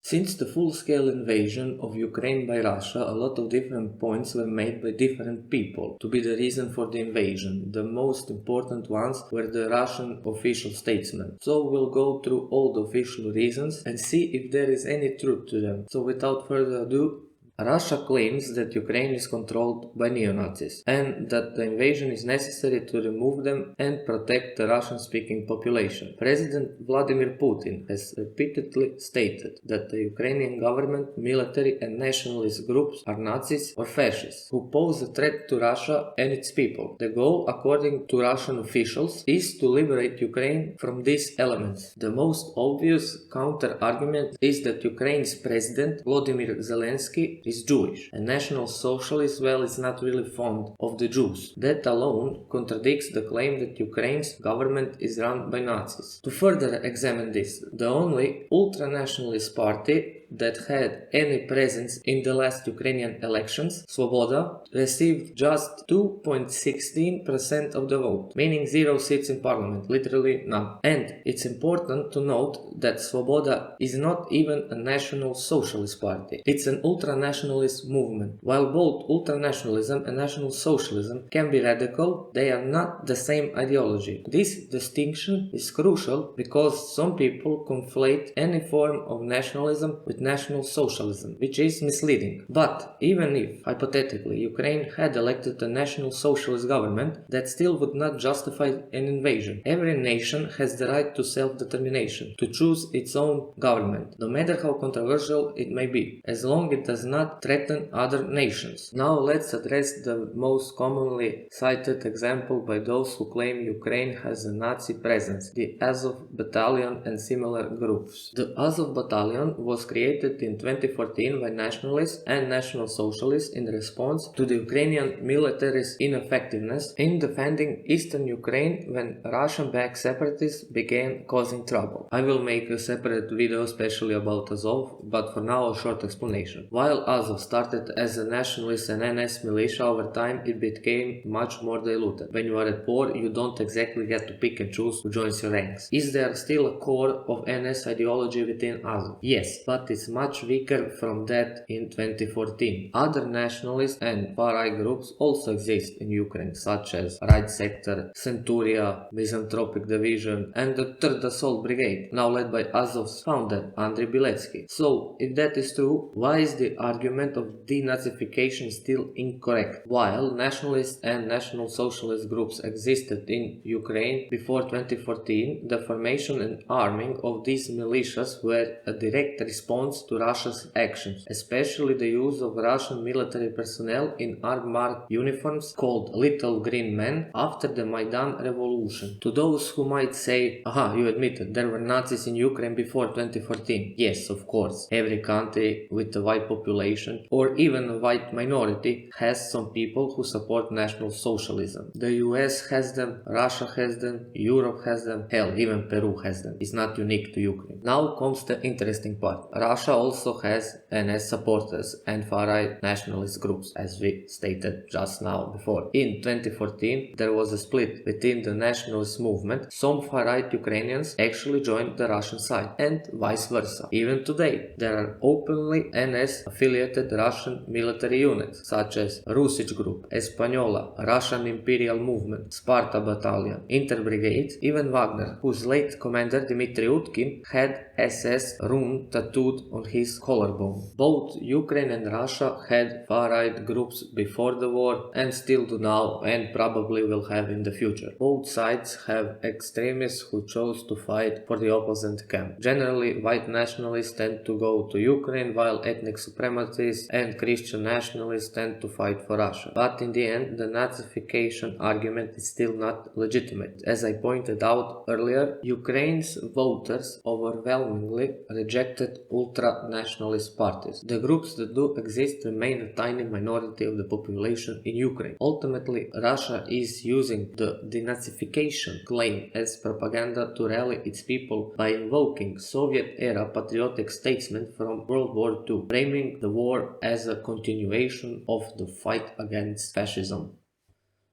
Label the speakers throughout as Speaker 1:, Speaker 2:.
Speaker 1: Since the full-scale invasion of Ukraine by Russia, a lot of different points were made by different people to be the reason for the invasion. The most important ones were the Russian official statements. So we'll go through all the official reasons and see if there is any truth to them. So without further ado, Russia claims that Ukraine is controlled by neo-Nazis and that the invasion is necessary to remove them and protect the Russian-speaking population. President Vladimir Putin has repeatedly stated that the Ukrainian government, military and nationalist groups are Nazis or fascists who pose a threat to Russia and its people. The goal, according to Russian officials, is to liberate Ukraine from these elements. The most obvious counter-argument is that Ukraine's president, Volodymyr Zelensky, is Jewish, and National Socialist is not really fond of the Jews. That alone contradicts the claim that Ukraine's government is run by Nazis. To further examine this, the only ultra-nationalist party that had any presence in the last Ukrainian elections, Svoboda, received just 2.16% of the vote, meaning 0 seats in parliament, literally none. And it's important to note that Svoboda is not even a national socialist party. It's an ultranationalist movement. While both ultranationalism and national socialism can be radical, they are not the same ideology. This distinction is crucial because some people conflate any form of nationalism with national socialism, which is misleading. But even if, hypothetically, Ukraine had elected a national socialist government, that still would not justify an invasion. Every nation has the right to self-determination, to choose its own government, no matter how controversial it may be, as long as it does not threaten other nations. Now let's address the most commonly cited example by those who claim Ukraine has a Nazi presence, the Azov Battalion and similar groups. The Azov Battalion was created in 2014 by nationalists and national socialists in response to the Ukrainian military's ineffectiveness in defending eastern Ukraine when Russian-backed separatists began causing trouble. I will make a separate video especially about Azov, but for now a short explanation. While Azov started as a nationalist and NS militia, over time it became much more diluted. When you are at war, you don't exactly get to pick and choose who joins your ranks. Is there still a core of NS ideology within Azov? Yes, but it's much weaker from that in 2014. Other nationalist and far-right groups also exist in Ukraine, such as Right Sector, Centuria, Misanthropic Division, and the 3rd Assault Brigade, now led by Azov's founder, Andriy Biletsky. So, if that is true, why is the argument of denazification still incorrect? While nationalist and national socialist groups existed in Ukraine before 2014, the formation and arming of these militias were a direct response to Russia's actions, especially the use of Russian military personnel in armored uniforms called Little Green Men after the Maidan revolution. To those who might say, aha, you admitted there were Nazis in Ukraine before 2014. Yes, of course. Every country with a white population or even a white minority has some people who support National Socialism. The US has them, Russia has them, Europe has them, hell, even Peru has them. It's not unique to Ukraine. Now comes the interesting part. Russia also has NS supporters and far-right nationalist groups, as we stated just now before. In 2014, there was a split within the nationalist movement. Some far-right Ukrainians actually joined the Russian side, and vice versa. Even today, there are openly NS-affiliated Russian military units, such as Rusich Group, Española, Russian Imperial Movement, Sparta Battalion, Interbrigade, even Wagner, whose late commander Dmitry Utkin had SS rune tattooed on his collarbone. Both Ukraine and Russia had far-right groups before the war and still do now and probably will have in the future. Both sides have extremists who chose to fight for the opposite camp. Generally, white nationalists tend to go to Ukraine while ethnic supremacists and Christian nationalists tend to fight for Russia. But in the end, the Nazification argument is still not legitimate. As I pointed out earlier, Ukraine's voters overwhelmingly rejected ultra-nationalist parties. The groups that do exist remain a tiny minority of the population in Ukraine. Ultimately, Russia is using the denazification claim as propaganda to rally its people by invoking Soviet-era patriotic statesmen from World War II, framing the war as a continuation of the fight against fascism.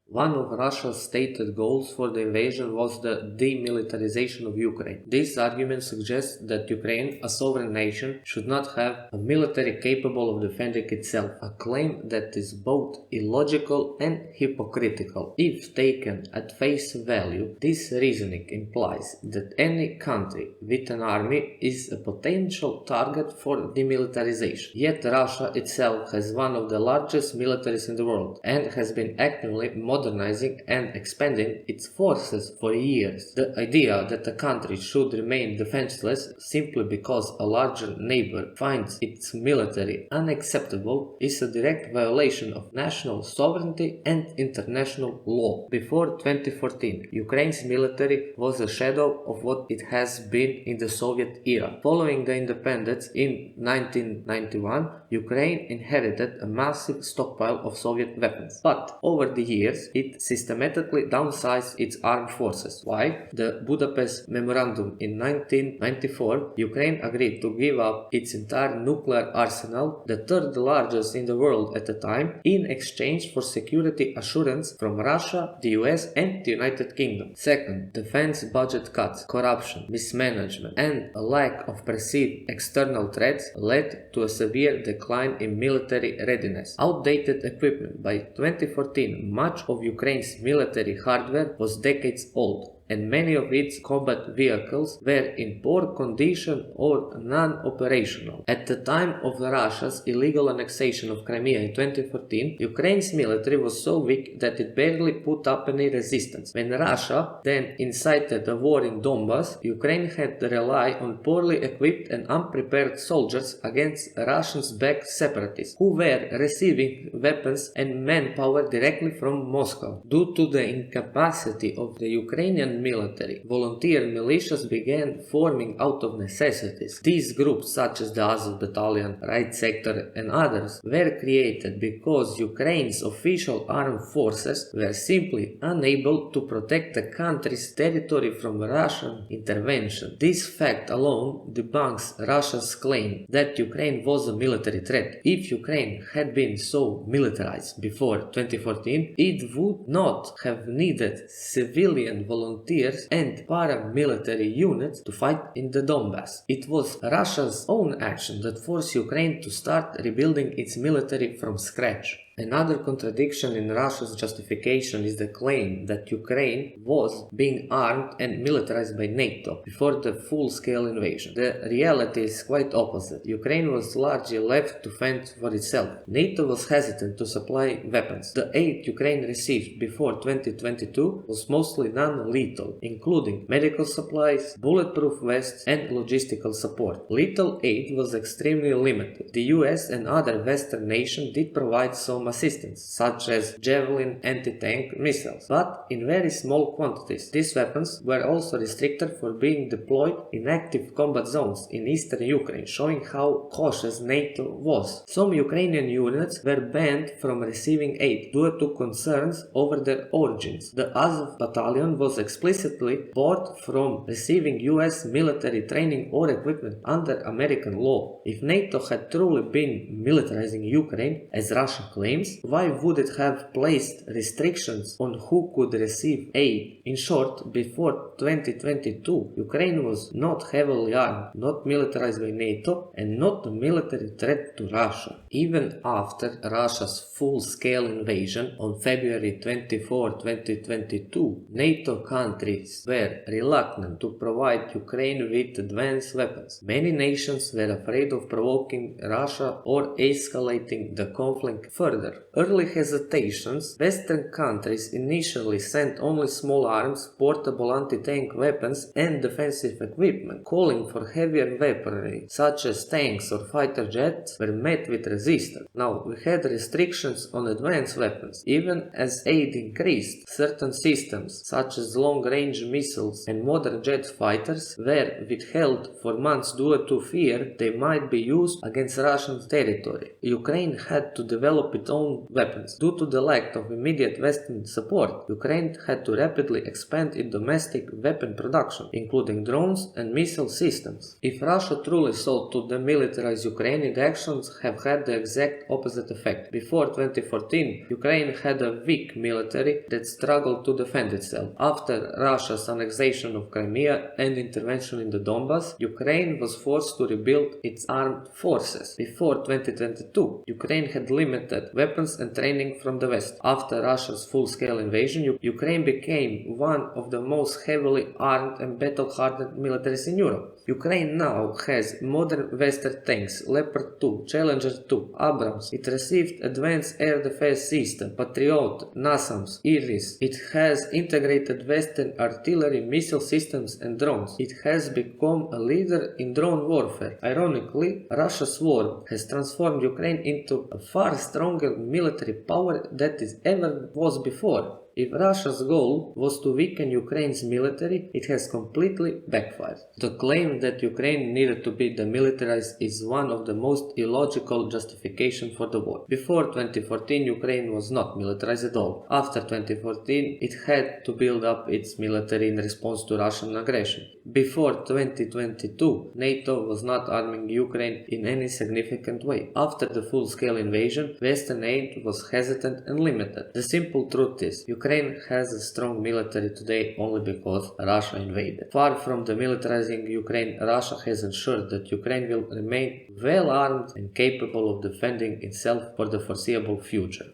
Speaker 1: One of Russia's stated goals for the invasion was the demilitarization of Ukraine. This argument suggests that Ukraine, a sovereign nation, should not have a military capable of defending itself, a claim that is both illogical and hypocritical. If taken at face value, this reasoning implies that any country with an army is a potential target for demilitarization. Yet Russia itself has one of the largest militaries in the world and has been actively modernizing and expanding its forces for years. The idea that a country should remain defenseless simply because a larger neighbor finds its military unacceptable is a direct violation of national sovereignty and international law. Before 2014, Ukraine's military was a shadow of what it has been in the Soviet era. Following the independence in 1991, Ukraine inherited a massive stockpile of Soviet weapons. But over the years, it systematically downsized its armed forces. Why? The Budapest Memorandum in 1994, Ukraine agreed to give up its entire nuclear arsenal, the third largest in the world at the time, in exchange for security assurance from Russia, the US and the United Kingdom. Second, defense budget cuts, corruption, mismanagement and a lack of perceived external threats led to a severe decline in military readiness. Outdated equipment. By 2014, much of Ukraine's military hardware was decades old, and many of its combat vehicles were in poor condition or non-operational. At the time of Russia's illegal annexation of Crimea in 2014, Ukraine's military was so weak that it barely put up any resistance. When Russia then incited a war in Donbass, Ukraine had to rely on poorly equipped and unprepared soldiers against Russian-backed separatists, who were receiving weapons and manpower directly from Moscow. Due to the incapacity of the Ukrainian military, volunteer militias began forming out of necessities. These groups, such as the Azov Battalion, Right Sector and others, were created because Ukraine's official armed forces were simply unable to protect the country's territory from Russian intervention. This fact alone debunks Russia's claim that Ukraine was a military threat. If Ukraine had been so militarized before 2014, it would not have needed civilian volunteers and paramilitary units to fight in the Donbass. It was Russia's own action that forced Ukraine to start rebuilding its military from scratch. Another contradiction in Russia's justification is the claim that Ukraine was being armed and militarized by NATO before the full-scale invasion. The reality is quite opposite. Ukraine was largely left to fend for itself. NATO was hesitant to supply weapons. The aid Ukraine received before 2022 was mostly non-lethal, including medical supplies, bulletproof vests, and logistical support. Lethal aid was extremely limited. The US and other Western nations did provide some assistance, such as Javelin anti-tank missiles, but in very small quantities. These weapons were also restricted for being deployed in active combat zones in eastern Ukraine, showing how cautious NATO was. Some Ukrainian units were banned from receiving aid due to concerns over their origins. The Azov Battalion was explicitly barred from receiving US military training or equipment under American law. If NATO had truly been militarizing Ukraine, as Russia claims, why would it have placed restrictions on who could receive aid? In short, before 2022, Ukraine was not heavily armed, not militarized by NATO, and not a military threat to Russia. Even after Russia's full-scale invasion on February 24, 2022, NATO countries were reluctant to provide Ukraine with advanced weapons. Many nations were afraid of provoking Russia or escalating the conflict further. Early hesitations, Western countries initially sent only small arms, portable anti-tank weapons and defensive equipment. Calling for heavier weaponry, such as tanks or fighter jets, were met with resistance. Now, we had restrictions on advanced weapons. Even as aid increased, certain systems, such as long-range missiles and modern jet fighters, were withheld for months due to fear they might be used against Russian territory. Ukraine had to develop its own weapons. Due to the lack of immediate Western support, Ukraine had to rapidly expand its domestic weapon production, including drones and missile systems. If Russia truly sought to demilitarize Ukraine, its actions have had the exact opposite effect. Before 2014, Ukraine had a weak military that struggled to defend itself. After Russia's annexation of Crimea and intervention in the Donbass, Ukraine was forced to rebuild its armed forces. Before 2022, Ukraine had limited weapons and training from the West. After Russia's full-scale invasion, Ukraine became one of the most heavily armed and battle-hardened militaries in Europe. Ukraine now has modern Western tanks, Leopard 2, Challenger 2, Abrams. It received advanced air defense system, Patriot, NASAMS, Iris. It has integrated Western artillery, missile systems and drones. It has become a leader in drone warfare. Ironically, Russia's war has transformed Ukraine into a far stronger military power than it ever was before. If Russia's goal was to weaken Ukraine's military, it has completely backfired. The claim that Ukraine needed to be demilitarized is one of the most illogical justifications for the war. Before 2014, Ukraine was not militarized at all. After 2014, it had to build up its military in response to Russian aggression. Before 2022, NATO was not arming Ukraine in any significant way. After the full-scale invasion, Western aid was hesitant and limited. The simple truth is, Ukraine has a strong military today only because Russia invaded. Far from demilitarizing Ukraine, Russia has ensured that Ukraine will remain well armed and capable of defending itself for the foreseeable future.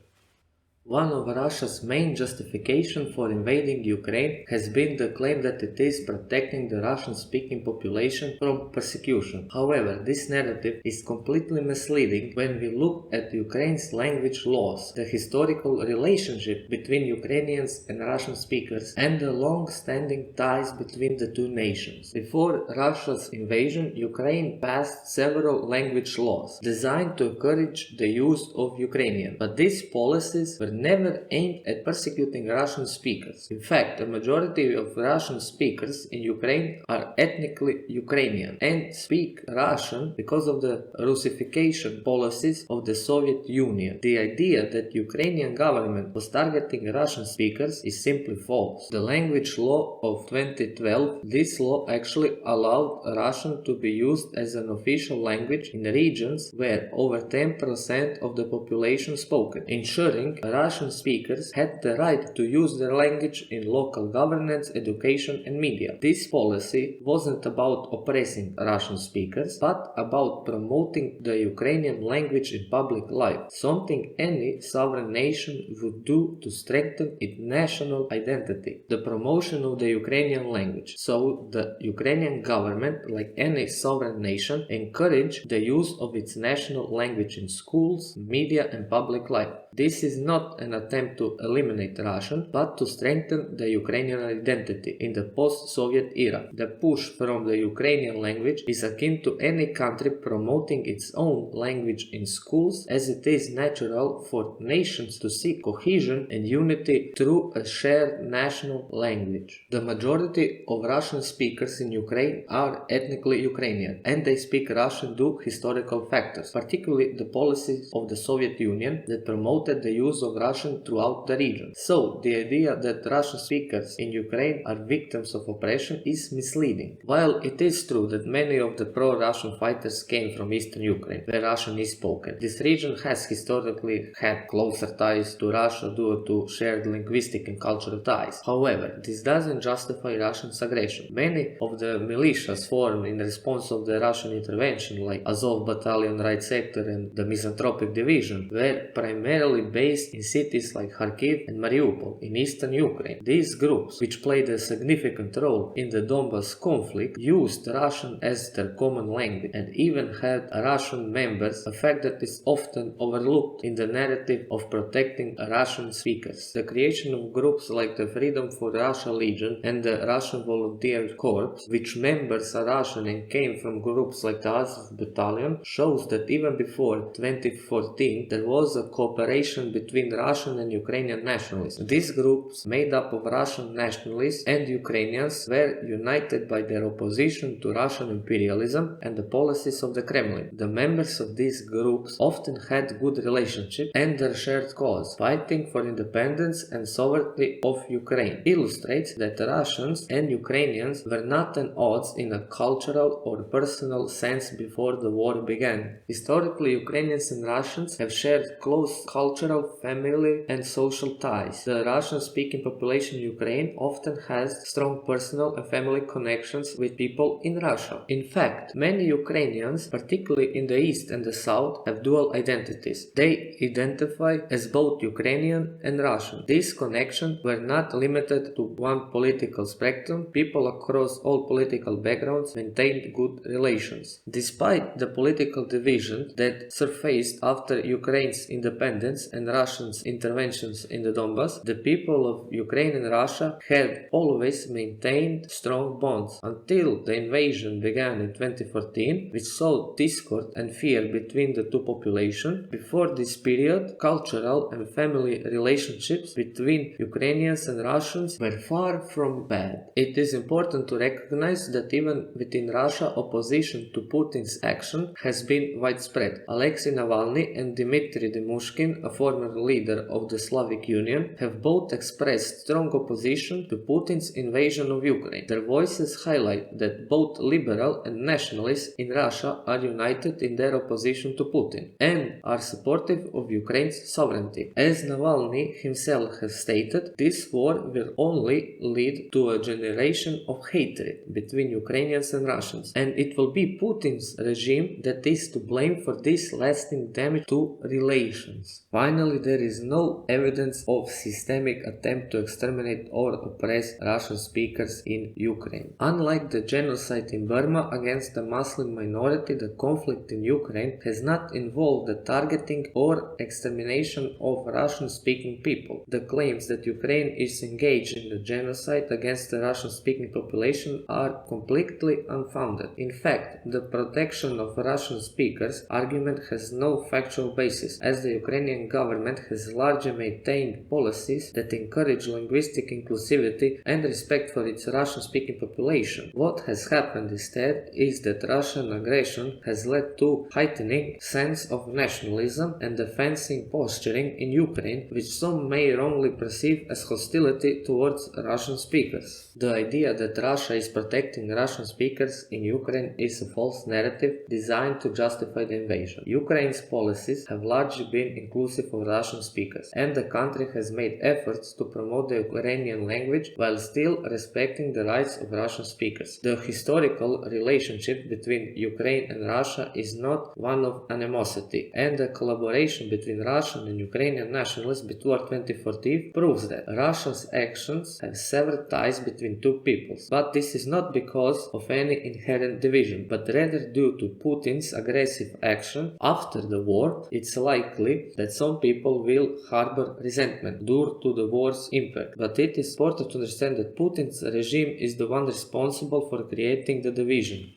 Speaker 1: One of Russia's main justifications for invading Ukraine has been the claim that it is protecting the Russian-speaking population from persecution. However, this narrative is completely misleading when we look at Ukraine's language laws, the historical relationship between Ukrainians and Russian speakers, and the long-standing ties between the two nations. Before Russia's invasion, Ukraine passed several language laws designed to encourage the use of Ukrainian, but these policies were never aimed at persecuting Russian speakers. In fact, a majority of Russian speakers in Ukraine are ethnically Ukrainian and speak Russian because of the Russification policies of the Soviet Union. The idea that Ukrainian government was targeting Russian speakers is simply false. The language law of 2012, this law actually allowed Russian to be used as an official language in regions where over 10% of the population spoke it, ensuring Russian speakers had the right to use their language in local governance, education and media. This policy wasn't about oppressing Russian speakers, but about promoting the Ukrainian language in public life, something any sovereign nation would do to strengthen its national identity. The promotion of the Ukrainian language. So the Ukrainian government, like any sovereign nation, encouraged the use of its national language in schools, media and public life. This is not an attempt to eliminate Russian, but to strengthen the Ukrainian identity in the post-Soviet era. The push from the Ukrainian language is akin to any country promoting its own language in schools, as it is natural for nations to seek cohesion and unity through a shared national language. The majority of Russian speakers in Ukraine are ethnically Ukrainian, and they speak Russian due to historical factors, particularly the policies of the Soviet Union that promoted the use of Russian throughout the region. So, the idea that Russian speakers in Ukraine are victims of oppression is misleading. While it is true that many of the pro-Russian fighters came from eastern Ukraine, where Russian is spoken, this region has historically had closer ties to Russia due to shared linguistic and cultural ties. However, this doesn't justify Russia's aggression. Many of the militias formed in response of the Russian intervention, like Azov Battalion Right Sector and the Misanthropic Division, were primarily based in cities like Kharkiv and Mariupol in eastern Ukraine. These groups, which played a significant role in the Donbass conflict, used Russian as their common language and even had Russian members, a fact that is often overlooked in the narrative of protecting Russian speakers. The creation of groups like the Freedom for Russia Legion and the Russian Volunteer Corps, which members are Russian and came from groups like the Azov Battalion, shows that even before 2014 there was a cooperation between Russian and Ukrainian nationalists. These groups, made up of Russian nationalists and Ukrainians, were united by their opposition to Russian imperialism and the policies of the Kremlin. The members of these groups often had good relationships and their shared cause, fighting for independence and sovereignty of Ukraine, illustrates that Russians and Ukrainians were not at odds in a cultural or personal sense before the war began. Historically, Ukrainians and Russians have shared close cultural, family, and social ties. The Russian-speaking population in Ukraine often has strong personal and family connections with people in Russia. In fact, many Ukrainians, particularly in the east and the south, have dual identities. They identify as both Ukrainian and Russian. These connections were not limited to one political spectrum. People across all political backgrounds maintained good relations. Despite the political division that surfaced after Ukraine's independence and Russia's interventions in the Donbass, the people of Ukraine and Russia had always maintained strong bonds until the invasion began in 2014, which saw discord and fear between the two populations. Before this period, cultural and family relationships between Ukrainians and Russians were far from bad. It is important to recognize that even within Russia, opposition to Putin's action has been widespread. Alexei Navalny and Dmitry Demushkin, a former leader of the Slavic Union, have both expressed strong opposition to Putin's invasion of Ukraine. Their voices highlight that both liberal and nationalists in Russia are united in their opposition to Putin and are supportive of Ukraine's sovereignty. As Navalny himself has stated, this war will only lead to a generation of hatred between Ukrainians and Russians, and it will be Putin's regime that is to blame for this lasting damage to relations. Finally, there is no evidence of systemic attempt to exterminate or oppress Russian speakers in Ukraine. Unlike the genocide in Burma against the Muslim minority, the conflict in Ukraine has not involved the targeting or extermination of Russian-speaking people. The claims that Ukraine is engaged in the genocide against the Russian-speaking population are completely unfounded. In fact, the protection of Russian speakers argument has no factual basis, as the Ukrainian government has largely maintained policies that encourage linguistic inclusivity and respect for its Russian-speaking population. What has happened instead is that Russian aggression has led to heightening sense of nationalism and defensive posturing in Ukraine, which some may wrongly perceive as hostility towards Russian speakers. The idea that Russia is protecting Russian speakers in Ukraine is a false narrative designed to justify the invasion. Ukraine's policies have largely been inclusive of Russian speakers, and the country has made efforts to promote the Ukrainian language while still respecting the rights of Russian speakers. The historical relationship between Ukraine and Russia is not one of animosity, and the collaboration between Russian and Ukrainian nationalists before 2014 proves that. Russia's actions have severed ties between two peoples, but this is not because of any inherent division, but rather due to Putin's aggressive action after the war. It's likely that some people will harbor resentment due to the war's impact, but it is important to understand that Putin's regime is the one responsible for creating the division.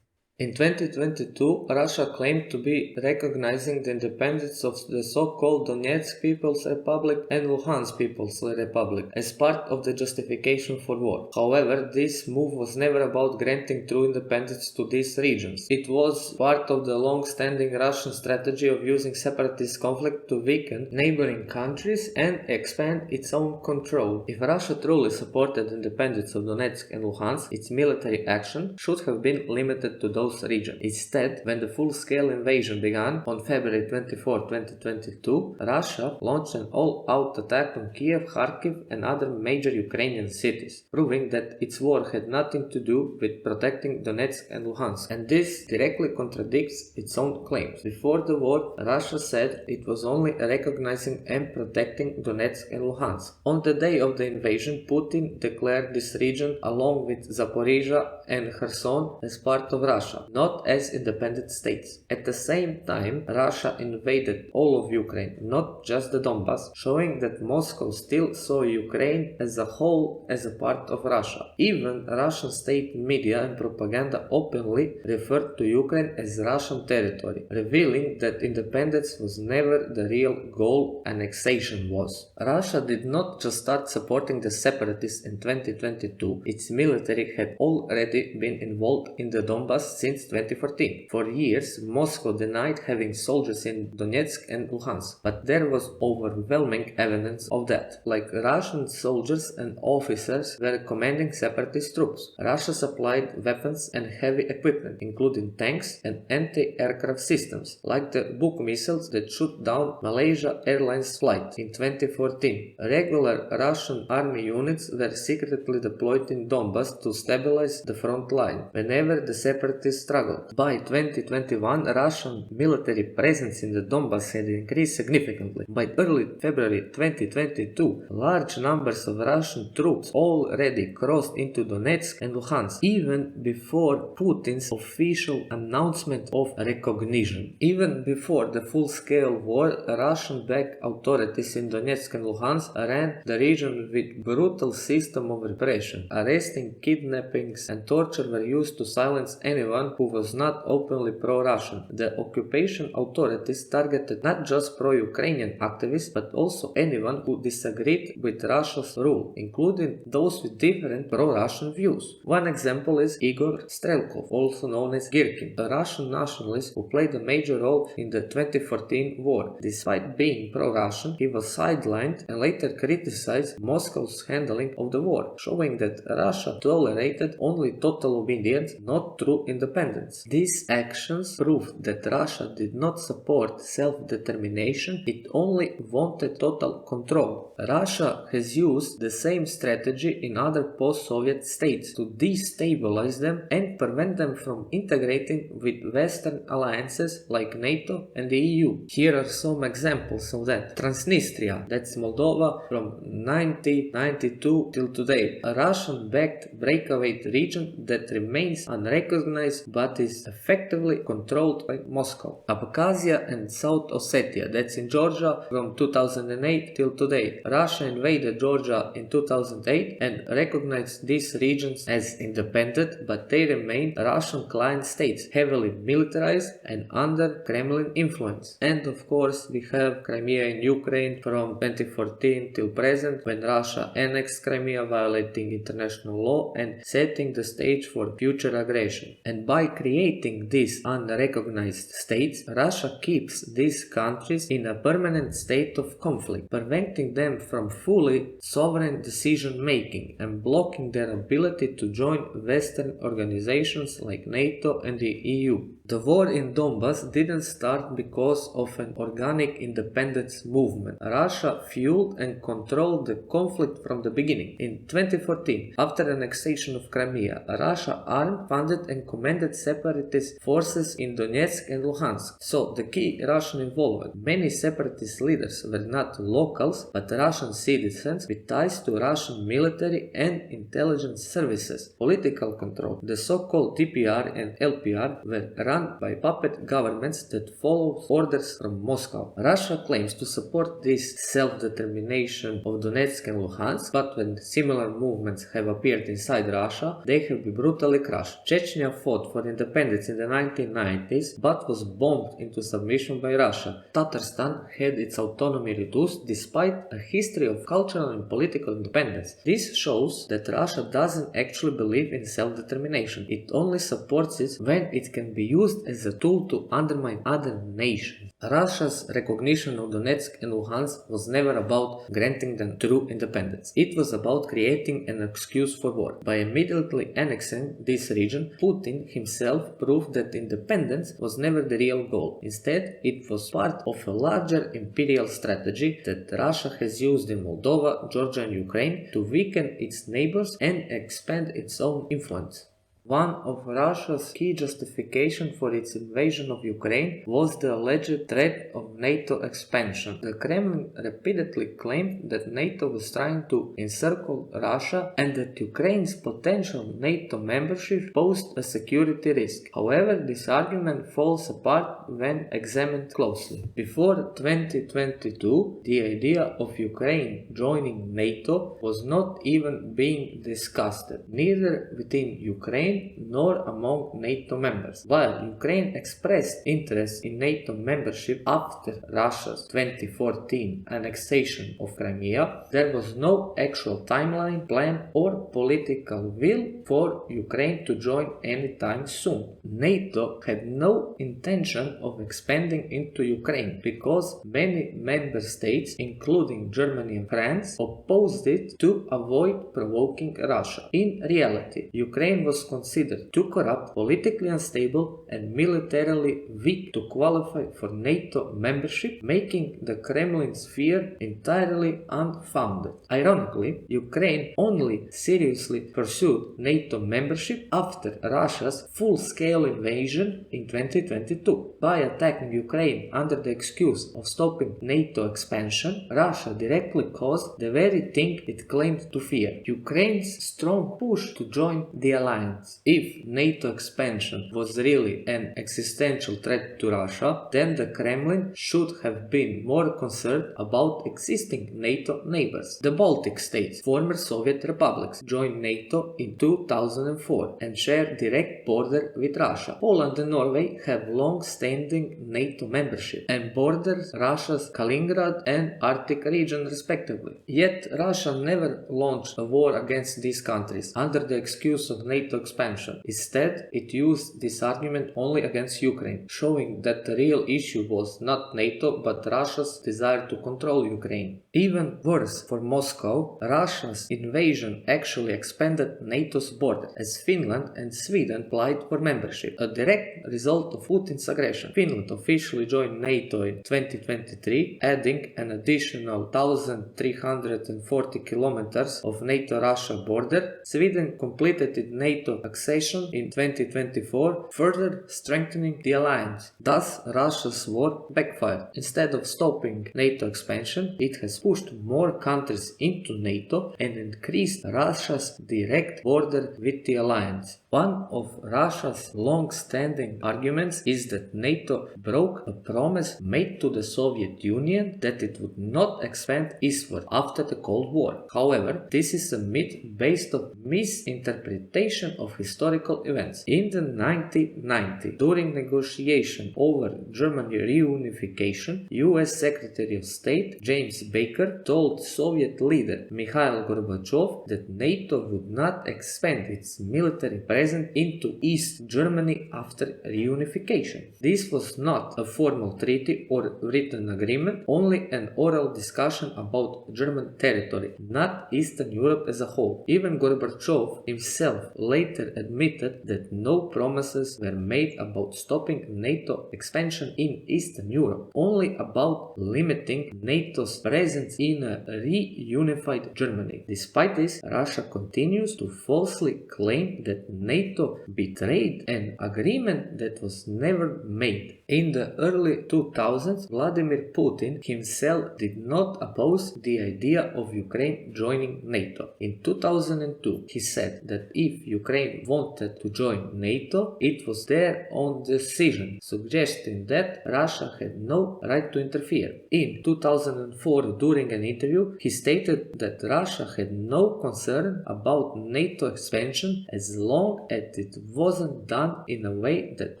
Speaker 1: In 2022, Russia claimed to be recognizing the independence of the so-called Donetsk People's Republic and Luhansk People's Republic as part of the justification for war. However, this move was never about granting true independence to these regions. It was part of the long-standing Russian strategy of using separatist conflict to weaken neighboring countries and expand its own control. If Russia truly supported the independence of Donetsk and Luhansk, its military action should have been limited to those regions. Instead, when the full-scale invasion began on February 24, 2022, Russia launched an all-out attack on Kiev, Kharkiv and other major Ukrainian cities, proving that its war had nothing to do with protecting Donetsk and Luhansk, and this directly contradicts its own claims. Before the war, Russia said it was only recognizing and protecting Donetsk and Luhansk. On the day of the invasion, Putin declared this region along with Zaporizhia and Kherson as part of Russia. Russia, not as independent states. At the same time, Russia invaded all of Ukraine, not just the Donbas, showing that Moscow still saw Ukraine as a whole as a part of Russia. Even Russian state media and propaganda openly referred to Ukraine as Russian territory, revealing that independence was never the real goal, annexation was. Russia did not just start supporting the separatists in 2022, its military had already been involved in the Donbas since 2014. For years, Moscow denied having soldiers in Donetsk and Luhansk, but there was overwhelming evidence of that. Like Russian soldiers and officers were commanding separatist troops. Russia supplied weapons and heavy equipment, including tanks and anti-aircraft systems, like the Buk missiles that shot down Malaysia Airlines flight in 2014. Regular Russian army units were secretly deployed in Donbas to stabilize the front line whenever the separatists struggled. By 2021, Russian military presence in the Donbas had increased significantly. By early February 2022, large numbers of Russian troops already crossed into Donetsk and Luhansk, even before Putin's official announcement of recognition. Even before the full-scale war, Russian-backed authorities in Donetsk and Luhansk ran the region with brutal system of repression. Arresting, kidnappings and torture were used to silence anyone who was not openly pro-Russian. The occupation authorities targeted not just pro-Ukrainian activists but also anyone who disagreed with Russia's rule, including those with different pro-Russian views. One example is Igor Strelkov, also known as Girkin, a Russian nationalist who played a major role in the 2014 war. Despite being pro-Russian, he was sidelined and later criticized Moscow's handling of the war, showing that Russia tolerated only total obedience, not true independence. These actions proved that Russia did not support self-determination, it only wanted total control. Russia has used the same strategy in other post-Soviet states to destabilize them and prevent them from integrating with Western alliances like NATO and the EU. Here are some examples of that. Transnistria, that's Moldova from 1992 till today, a Russian-backed breakaway region that remains unrecognized but is effectively controlled by Moscow. Abkhazia and South Ossetia, that's in Georgia from 2008 till today. Russia invaded Georgia in 2008 and recognized these regions as independent, but they remain Russian client states, heavily militarized and under Kremlin influence. And of course, we have Crimea in Ukraine from 2014 till present, when Russia annexed Crimea, violating international law and setting the stage for future aggression. And by creating these unrecognized states, Russia keeps these countries in a permanent state of conflict, preventing them from fully sovereign decision making and blocking their ability to join Western organizations like NATO and the EU. The war in Donbas didn't start because of an organic independence movement. Russia fueled and controlled the conflict from the beginning. In 2014, after annexation of Crimea, Russia armed, funded and commanded separatist forces in Donetsk and Luhansk. So the key Russian involvement. Many separatist leaders were not locals but Russian citizens with ties to Russian military and intelligence services. Political control. The so-called DPR and LPR were run by puppet governments that follow orders from Moscow. Russia claims to support this self-determination of Donetsk and Luhansk, but when similar movements have appeared inside Russia, they have been brutally crushed. Chechnya fought for independence in the 1990s, but was bombed into submission by Russia. Tatarstan had its autonomy reduced despite a history of cultural and political independence. This shows that Russia doesn't actually believe in self-determination. It only supports it when it can be used as a tool to undermine other nations. Russia's recognition of Donetsk and Luhansk was never about granting them true independence. It was about creating an excuse for war. By immediately annexing this region, Putin himself proved that independence was never the real goal. Instead, it was part of a larger imperial strategy that Russia has used in Moldova, Georgia and Ukraine to weaken its neighbors and expand its own influence. One of Russia's key justifications for its invasion of Ukraine was the alleged threat of NATO expansion. The Kremlin repeatedly claimed that NATO was trying to encircle Russia and that Ukraine's potential NATO membership posed a security risk. However, this argument falls apart when examined closely. Before 2022, the idea of Ukraine joining NATO was not even being discussed, neither within Ukraine nor among NATO members. While Ukraine expressed interest in NATO membership after Russia's 2014 annexation of Crimea, there was no actual timeline, plan, or political will for Ukraine to join anytime soon. NATO had no intention of expanding into Ukraine because many member states, including Germany and France, opposed it to avoid provoking Russia. In reality, Ukraine was considered too corrupt, politically unstable, and militarily weak to qualify for NATO membership, making the Kremlin's fear entirely unfounded. Ironically, Ukraine only seriously pursued NATO membership after Russia's full-scale invasion in 2022. By attacking Ukraine under the excuse of stopping NATO expansion, Russia directly caused the very thing it claimed to fear: Ukraine's strong push to join the alliance. If NATO expansion was really an existential threat to Russia, then the Kremlin should have been more concerned about existing NATO neighbors. The Baltic states, former Soviet republics, joined NATO in 2004 and share direct border with Russia. Poland and Norway have long-standing NATO membership and borders Russia's Kaliningrad and Arctic region respectively. Yet Russia never launched a war against these countries under the excuse of NATO expansion. Instead, it used this argument only against Ukraine, showing that the real issue was not NATO but Russia's desire to control Ukraine. Even worse for Moscow, Russia's invasion actually expanded NATO's border, as Finland and Sweden applied for membership, a direct result of Putin's aggression. Finland officially joined NATO in 2023, adding an additional 1,340 kilometers of NATO-Russia border. Sweden completed its NATO accession in 2024, further strengthening the alliance. Thus, Russia's war backfired. Instead of stopping NATO expansion, it has pushed more countries into NATO and increased Russia's direct border with the alliance. One of Russia's long-standing arguments is that NATO broke a promise made to the Soviet Union that it would not expand eastward after the Cold War. However, this is a myth based on misinterpretation of historical events. In the 1990s, during negotiation over German reunification, US Secretary of State James Baker told Soviet leader Mikhail Gorbachev that NATO would not expand its military presence into East Germany after reunification. This was not a formal treaty or written agreement, only an oral discussion about German territory, not Eastern Europe as a whole. Even Gorbachev himself later admitted that no promises were made about stopping NATO expansion in Eastern Europe, only about limiting NATO's presence in a reunified Germany. Despite this, Russia continues to falsely claim that NATO betrayed an agreement that was never made. In the early 2000s, Vladimir Putin himself did not oppose the idea of Ukraine joining NATO. In 2002, he said that if Ukraine wanted to join NATO, it was their own decision, suggesting that Russia had no right to interfere. In 2004, during an interview, he stated that Russia had no concern about NATO expansion as long as it wasn't done in a way that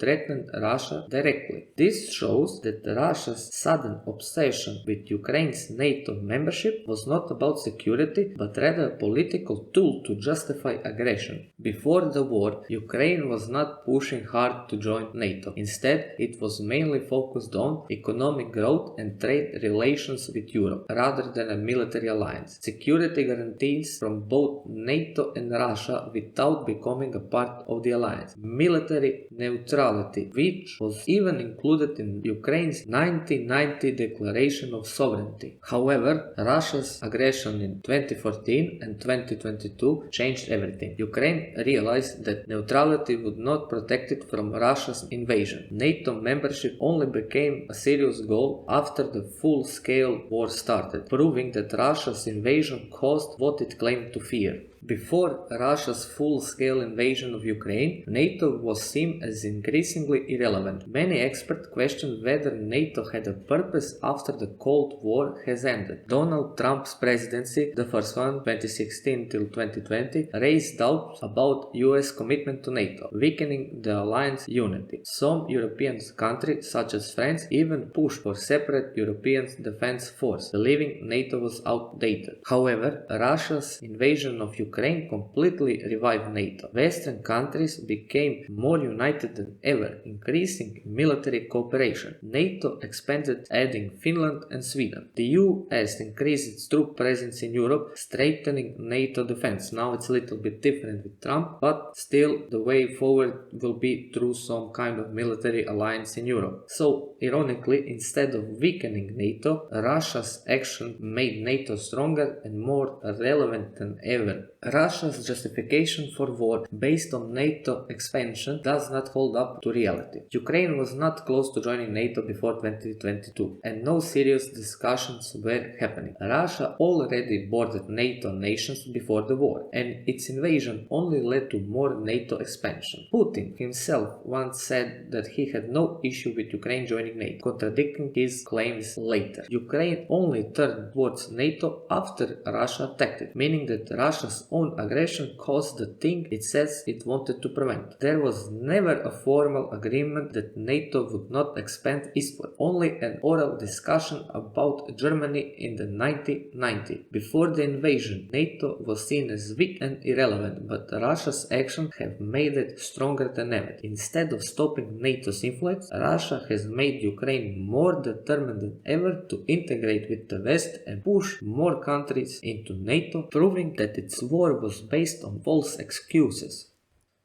Speaker 1: threatened Russia directly. This shows that Russia's sudden obsession with Ukraine's NATO membership was not about security, but rather a political tool to justify aggression. Before the war, Ukraine was not pushing hard to join NATO. Instead, it was mainly focused on economic growth and trade relations with Europe, rather than a military alliance. Security guarantees from both NATO and Russia without becoming a part of the alliance. Military neutrality, which was even included in Ukraine's 1990 Declaration of Sovereignty. However, Russia's aggression in 2014 and 2022 changed everything. Ukraine realized that neutrality would not protect it from Russia's invasion. NATO membership only became a serious goal after the full-scale war started, proving that Russia's invasion caused what it claimed to fear. Before Russia's full-scale invasion of Ukraine, NATO was seen as increasingly irrelevant. Many experts questioned whether NATO had a purpose after the Cold War has ended. Donald Trump's presidency, the first one, 2016 till 2020, raised doubts about US commitment to NATO, weakening the alliance unity. Some European countries, such as France, even pushed for separate European defense force, believing NATO was outdated. However, Russia's invasion of Ukraine completely revived NATO. Western countries became more united than ever, increasing military cooperation. NATO expanded, adding Finland and Sweden. The US increased its troop presence in Europe, strengthening NATO defense. Now it's a little bit different with Trump, but still the way forward will be through some kind of military alliance in Europe. So, ironically, instead of weakening NATO, Russia's action made NATO stronger and more relevant than ever. Russia's justification for war based on NATO expansion does not hold up to reality. Ukraine was not close to joining NATO before 2022, and no serious discussions were happening. Russia already bordered NATO nations before the war, and its invasion only led to more NATO expansion. Putin himself once said that he had no issue with Ukraine joining NATO, contradicting his claims later. Ukraine only turned towards NATO after Russia attacked it, meaning that Russia's own aggression caused the thing it says it wanted to prevent. There was never a formal agreement that NATO would not expand eastward, only an oral discussion about Germany in the 1990s. Before the invasion, NATO was seen as weak and irrelevant, but Russia's actions have made it stronger than ever. Instead of stopping NATO's influence, Russia has made Ukraine more determined than ever to integrate with the West and push more countries into NATO, proving that its war was based on false excuses.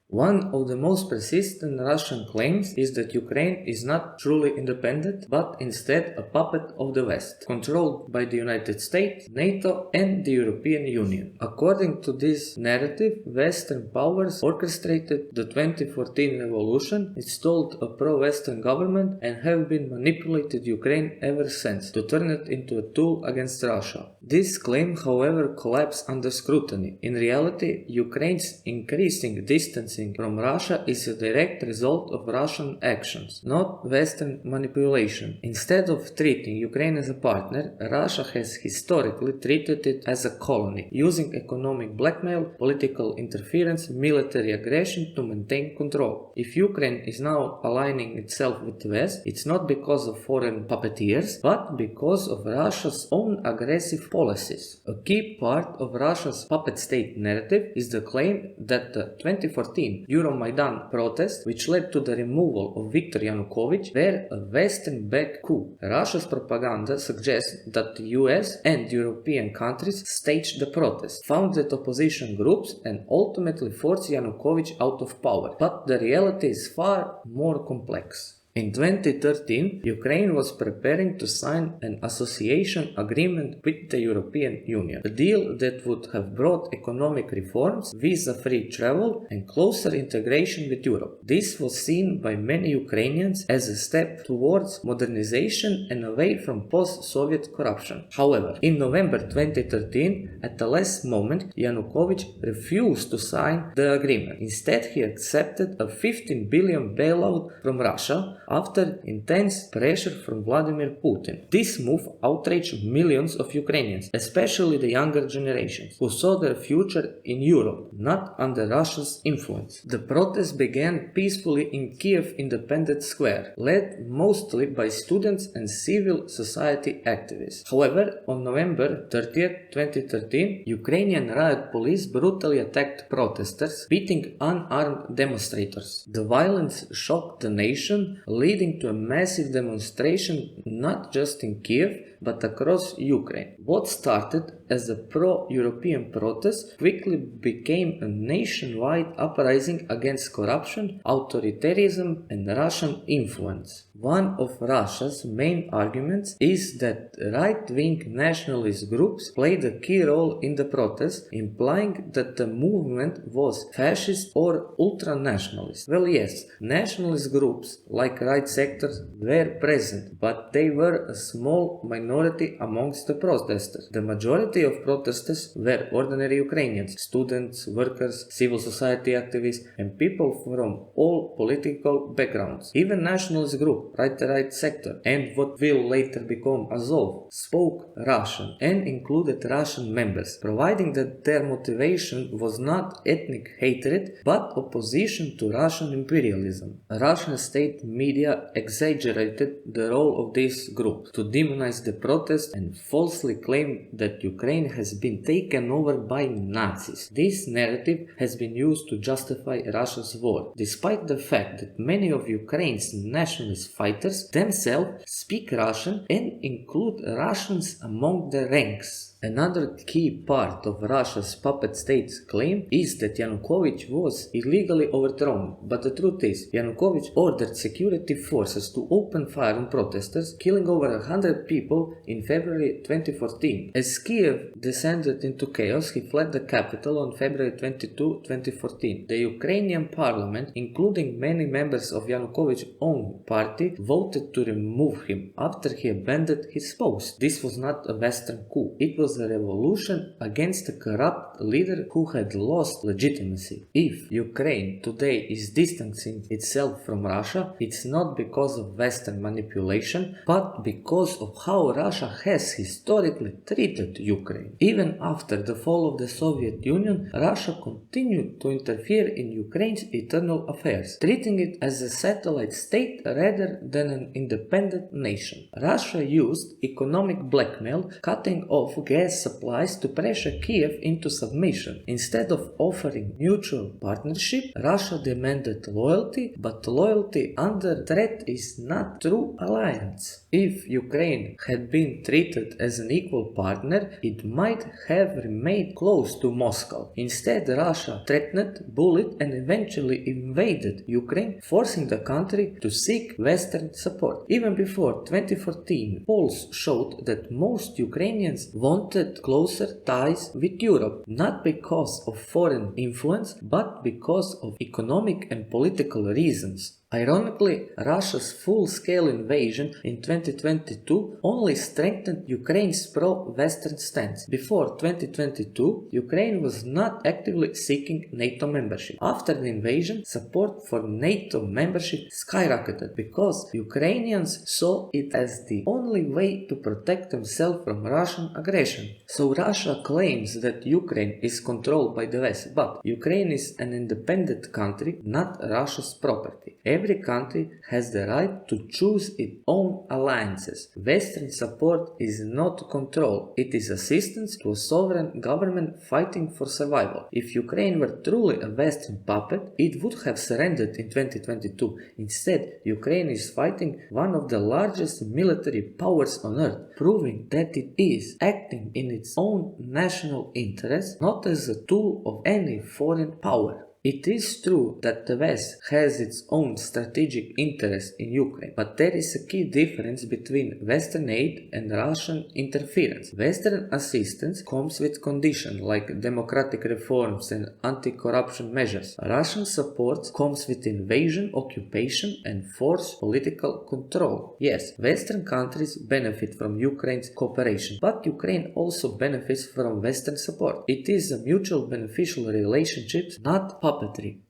Speaker 1: One of the most persistent Russian claims is that Ukraine is not truly independent, but instead a puppet of the West, controlled by the United States, NATO, and the European Union. According to this narrative, Western powers orchestrated the 2014 revolution, installed a pro-Western government, and have been manipulated Ukraine ever since to turn it into a tool against Russia. This claim, however, collapsed under scrutiny. In reality, Ukraine's increasing distancing from Russia is a direct result of Russian actions, not Western manipulation. Instead of treating Ukraine as a partner, Russia has historically treated it as a colony, using economic blackmail, political interference, military aggression to maintain control. If Ukraine is now aligning itself with the West, it's not because of foreign puppeteers, but because of Russia's own aggressive policies. A key part of Russia's puppet state narrative is the claim that the 2014 Euromaidan protests, which led to the removal of Viktor Yanukovych, were a Western-backed coup. Russia's propaganda suggests that the US and European countries staged the protests, founded opposition groups, and ultimately forced Yanukovych out of power. But the reality is far more complex. In 2013, Ukraine was preparing to sign an association agreement with the European Union, a deal that would have brought economic reforms, visa-free travel, and closer integration with Europe. This was seen by many Ukrainians as a step towards modernization and away from post-Soviet corruption. However, in November 2013, at the last moment, Yanukovych refused to sign the agreement. Instead, he accepted a 15 billion bailout from Russia, after intense pressure from Vladimir Putin. This move outraged millions of Ukrainians, especially the younger generations, who saw their future in Europe, not under Russia's influence. The protests began peacefully in Kiev Independence Square, led mostly by students and civil society activists. However, on November 30, 2013, Ukrainian riot police brutally attacked protesters, beating unarmed demonstrators. The violence shocked the nation, leading to a massive demonstration not just in Kiev, but across Ukraine. What started as a pro-European protest quickly became a nationwide uprising against corruption, authoritarianism and Russian influence. One of Russia's main arguments is that right-wing nationalist groups played a key role in the protest, implying that the movement was fascist or ultra-nationalist. Well, yes, nationalist groups like right sectors were present, but they were a small minority amongst the protesters. The majority of protesters were ordinary Ukrainians, students, workers, civil society activists, and people from all political backgrounds. Even nationalist group, right sector, and what will later become Azov, spoke Russian and included Russian members, providing that their motivation was not ethnic hatred, but opposition to Russian imperialism. Russian state media exaggerated the role of these groups to demonize the protest and falsely claim that Ukraine has been taken over by Nazis. This narrative has been used to justify Russia's war, despite the fact that many of Ukraine's nationalist fighters themselves speak Russian and include Russians among their ranks. Another key part of Russia's puppet state's claim is that Yanukovych was illegally overthrown, but the truth is, Yanukovych ordered security forces to open fire on protesters, killing over 100 people in February 2014. As Kiev descended into chaos, he fled the capital on February 22, 2014. The Ukrainian parliament, including many members of Yanukovych's own party, voted to remove him after he abandoned his post. This was not a Western coup. It was a revolution against a corrupt leader who had lost legitimacy. If Ukraine today is distancing itself from Russia, it's not because of Western manipulation, but because of how Russia has historically treated Ukraine. Even after the fall of the Soviet Union, Russia continued to interfere in Ukraine's internal affairs, treating it as a satellite state rather than an independent nation. Russia used economic blackmail, cutting off gas supplies to pressure Kiev into submission. Instead of offering mutual partnership, Russia demanded loyalty, but loyalty under threat is not true alliance. If Ukraine had been treated as an equal partner, it might have remained close to Moscow. Instead, Russia threatened, bullied, and eventually invaded Ukraine, forcing the country to seek Western support. Even before 2014, polls showed that most Ukrainians wanted closer ties with Europe, not because of foreign influence, but because of economic and political reasons. Ironically, Russia's full-scale invasion in 2022 only strengthened Ukraine's pro-Western stance. Before 2022, Ukraine was not actively seeking NATO membership. After the invasion, support for NATO membership skyrocketed because Ukrainians saw it as the only way to protect themselves from Russian aggression. So Russia claims that Ukraine is controlled by the West, but Ukraine is an independent country, not Russia's property. Every country has the right to choose its own alliances. Western support is not control, it is assistance to a sovereign government fighting for survival. If Ukraine were truly a Western puppet, it would have surrendered in 2022. Instead, Ukraine is fighting one of the largest military powers on earth, proving that it is acting in its own national interest, not as a tool of any foreign power. It is true that the West has its own strategic interest in Ukraine, but there is a key difference between Western aid and Russian interference. Western assistance comes with conditions like democratic reforms and anti-corruption measures. Russian support comes with invasion, occupation and forced political control. Yes, Western countries benefit from Ukraine's cooperation, but Ukraine also benefits from Western support. It is a mutual beneficial relationship, not puppetry.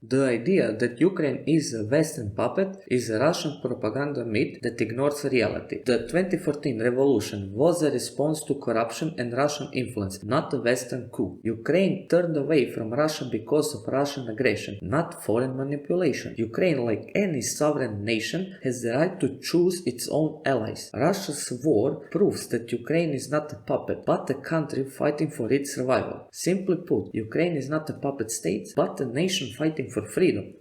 Speaker 1: The idea that Ukraine is a Western puppet is a Russian propaganda myth that ignores reality. The 2014 revolution was a response to corruption and Russian influence, not a Western coup. Ukraine turned away from Russia because of Russian aggression, not foreign manipulation. Ukraine, like any sovereign nation, has the right to choose its own allies. Russia's war proves that Ukraine is not a puppet, but a country fighting for its survival. Simply put, Ukraine is not a puppet state, but a nation fighting for freedom.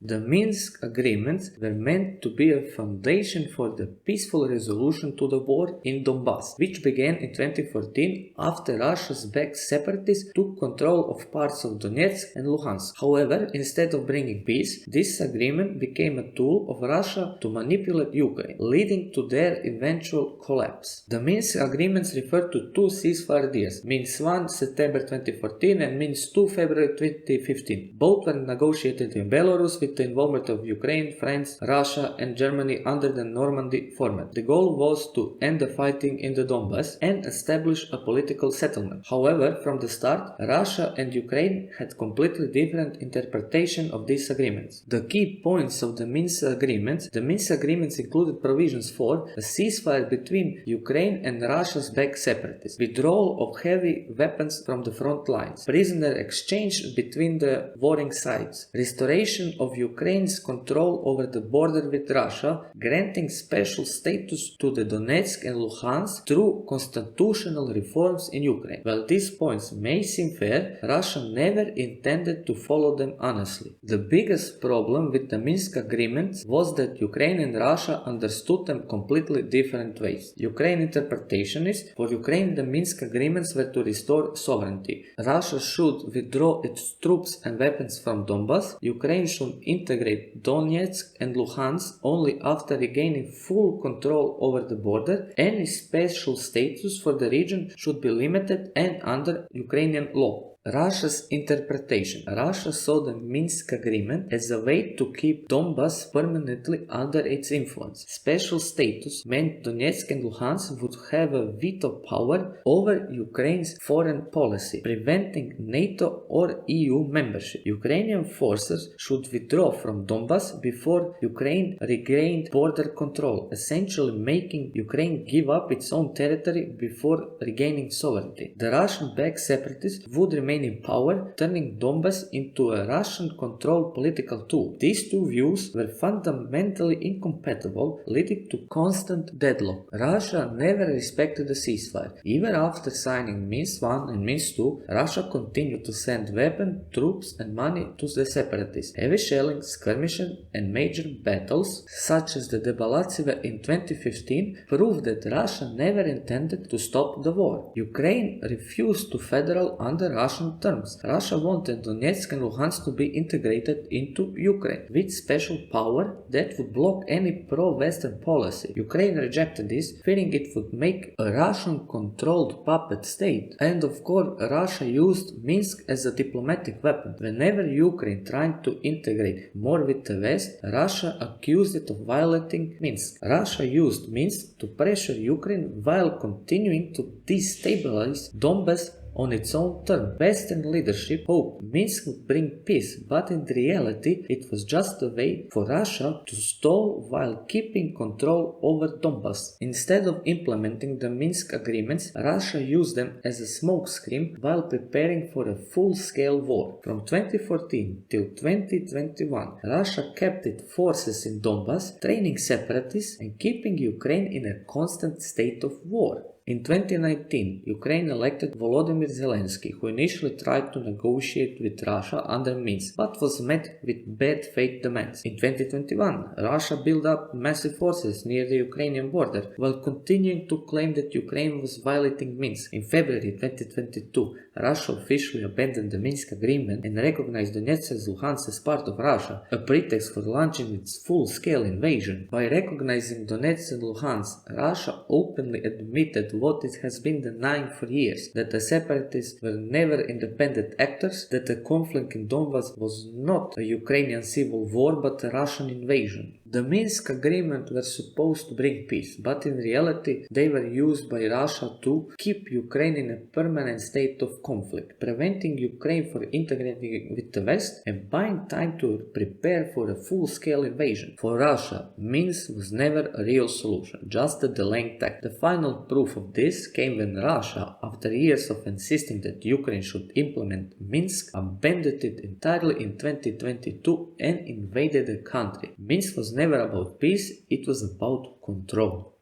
Speaker 1: The Minsk agreements were meant to be a foundation for the peaceful resolution to the war in Donbass, which began in 2014 after Russia's backed separatists took control of parts of Donetsk and Luhansk. However, instead of bringing peace, this agreement became a tool of Russia to manipulate Ukraine, leading to their eventual collapse. The Minsk agreements refer to two ceasefire deals, Minsk I September 2014 and Minsk II February 2015. Both were negotiated in Belarus with the involvement of Ukraine, France, Russia and Germany under the Normandy format. The goal was to end the fighting in the Donbass and establish a political settlement. However, from the start, Russia and Ukraine had completely different interpretation of these agreements. The key points of the Minsk agreements included provisions for a ceasefire between Ukraine and Russia's backed separatists, withdrawal of heavy weapons from the front lines, prisoner exchange between the warring sides, restoration of Ukraine's control over the border with Russia, granting special status to the Donetsk and Luhansk through constitutional reforms in Ukraine. While these points may seem fair, Russia never intended to follow them honestly. The biggest problem with the Minsk agreements was that Ukraine and Russia understood them completely different ways. Ukraine's interpretation is, for Ukraine the Minsk agreements were to restore sovereignty. Russia should withdraw its troops and weapons from Donbass. Ukraine should integrate Donetsk and Luhansk only after regaining full control over the border. Any special status for the region should be limited and under Ukrainian law. Russia's interpretation. Russia saw the Minsk agreement as a way to keep Donbass permanently under its influence. Special status meant Donetsk and Luhansk would have a veto power over Ukraine's foreign policy, preventing NATO or EU membership. Ukrainian forces should withdraw from Donbass before Ukraine regained border control, essentially making Ukraine give up its own territory before regaining sovereignty. The Russian-backed separatists would remain in power, turning Donbass into a Russian-controlled political tool. These two views were fundamentally incompatible, leading to constant deadlock. Russia never respected the ceasefire. Even after signing Minsk I and Minsk II, Russia continued to send weapons, troops and money to the separatists. Heavy shelling, skirmishing and major battles, such as the Demilitarization in 2015, proved that Russia never intended to stop the war. Ukraine refused to federal under Russian terms. Russia wanted Donetsk and Luhansk to be integrated into Ukraine with special power that would block any pro-Western policy. Ukraine rejected this, fearing it would make a Russian-controlled puppet state. And of course, Russia used Minsk as a diplomatic weapon. Whenever Ukraine tried to integrate more with the West, Russia accused it of violating Minsk. Russia used Minsk to pressure Ukraine while continuing to destabilize Donbass on its own term. Western leadership hoped Minsk would bring peace, but in reality it was just a way for Russia to stall while keeping control over Donbass. Instead of implementing the Minsk agreements, Russia used them as a smokescreen while preparing for a full-scale war. From 2014 till 2021, Russia kept its forces in Donbass, training separatists and keeping Ukraine in a constant state of war. In 2019, Ukraine elected Volodymyr Zelensky, who initially tried to negotiate with Russia under Minsk, but was met with bad faith demands. In 2021, Russia built up massive forces near the Ukrainian border, while continuing to claim that Ukraine was violating Minsk. In February 2022, Russia officially abandoned the Minsk agreement and recognized Donetsk and Luhansk as part of Russia, a pretext for launching its full-scale invasion. By recognizing Donetsk and Luhansk, Russia openly admitted what it has been denying for years, that the separatists were never independent actors, that the conflict in Donbass was not a Ukrainian civil war but a Russian invasion. The Minsk agreement were supposed to bring peace, but in reality they were used by Russia to keep Ukraine in a permanent state of conflict, preventing Ukraine from integrating with the West and buying time to prepare for a full-scale invasion. For Russia, Minsk was never a real solution, just a delaying tactic. The final proof of this came when Russia, after years of insisting that Ukraine should implement Minsk, abandoned it entirely in 2022 and invaded the country. Minsk was never about peace, it was about control.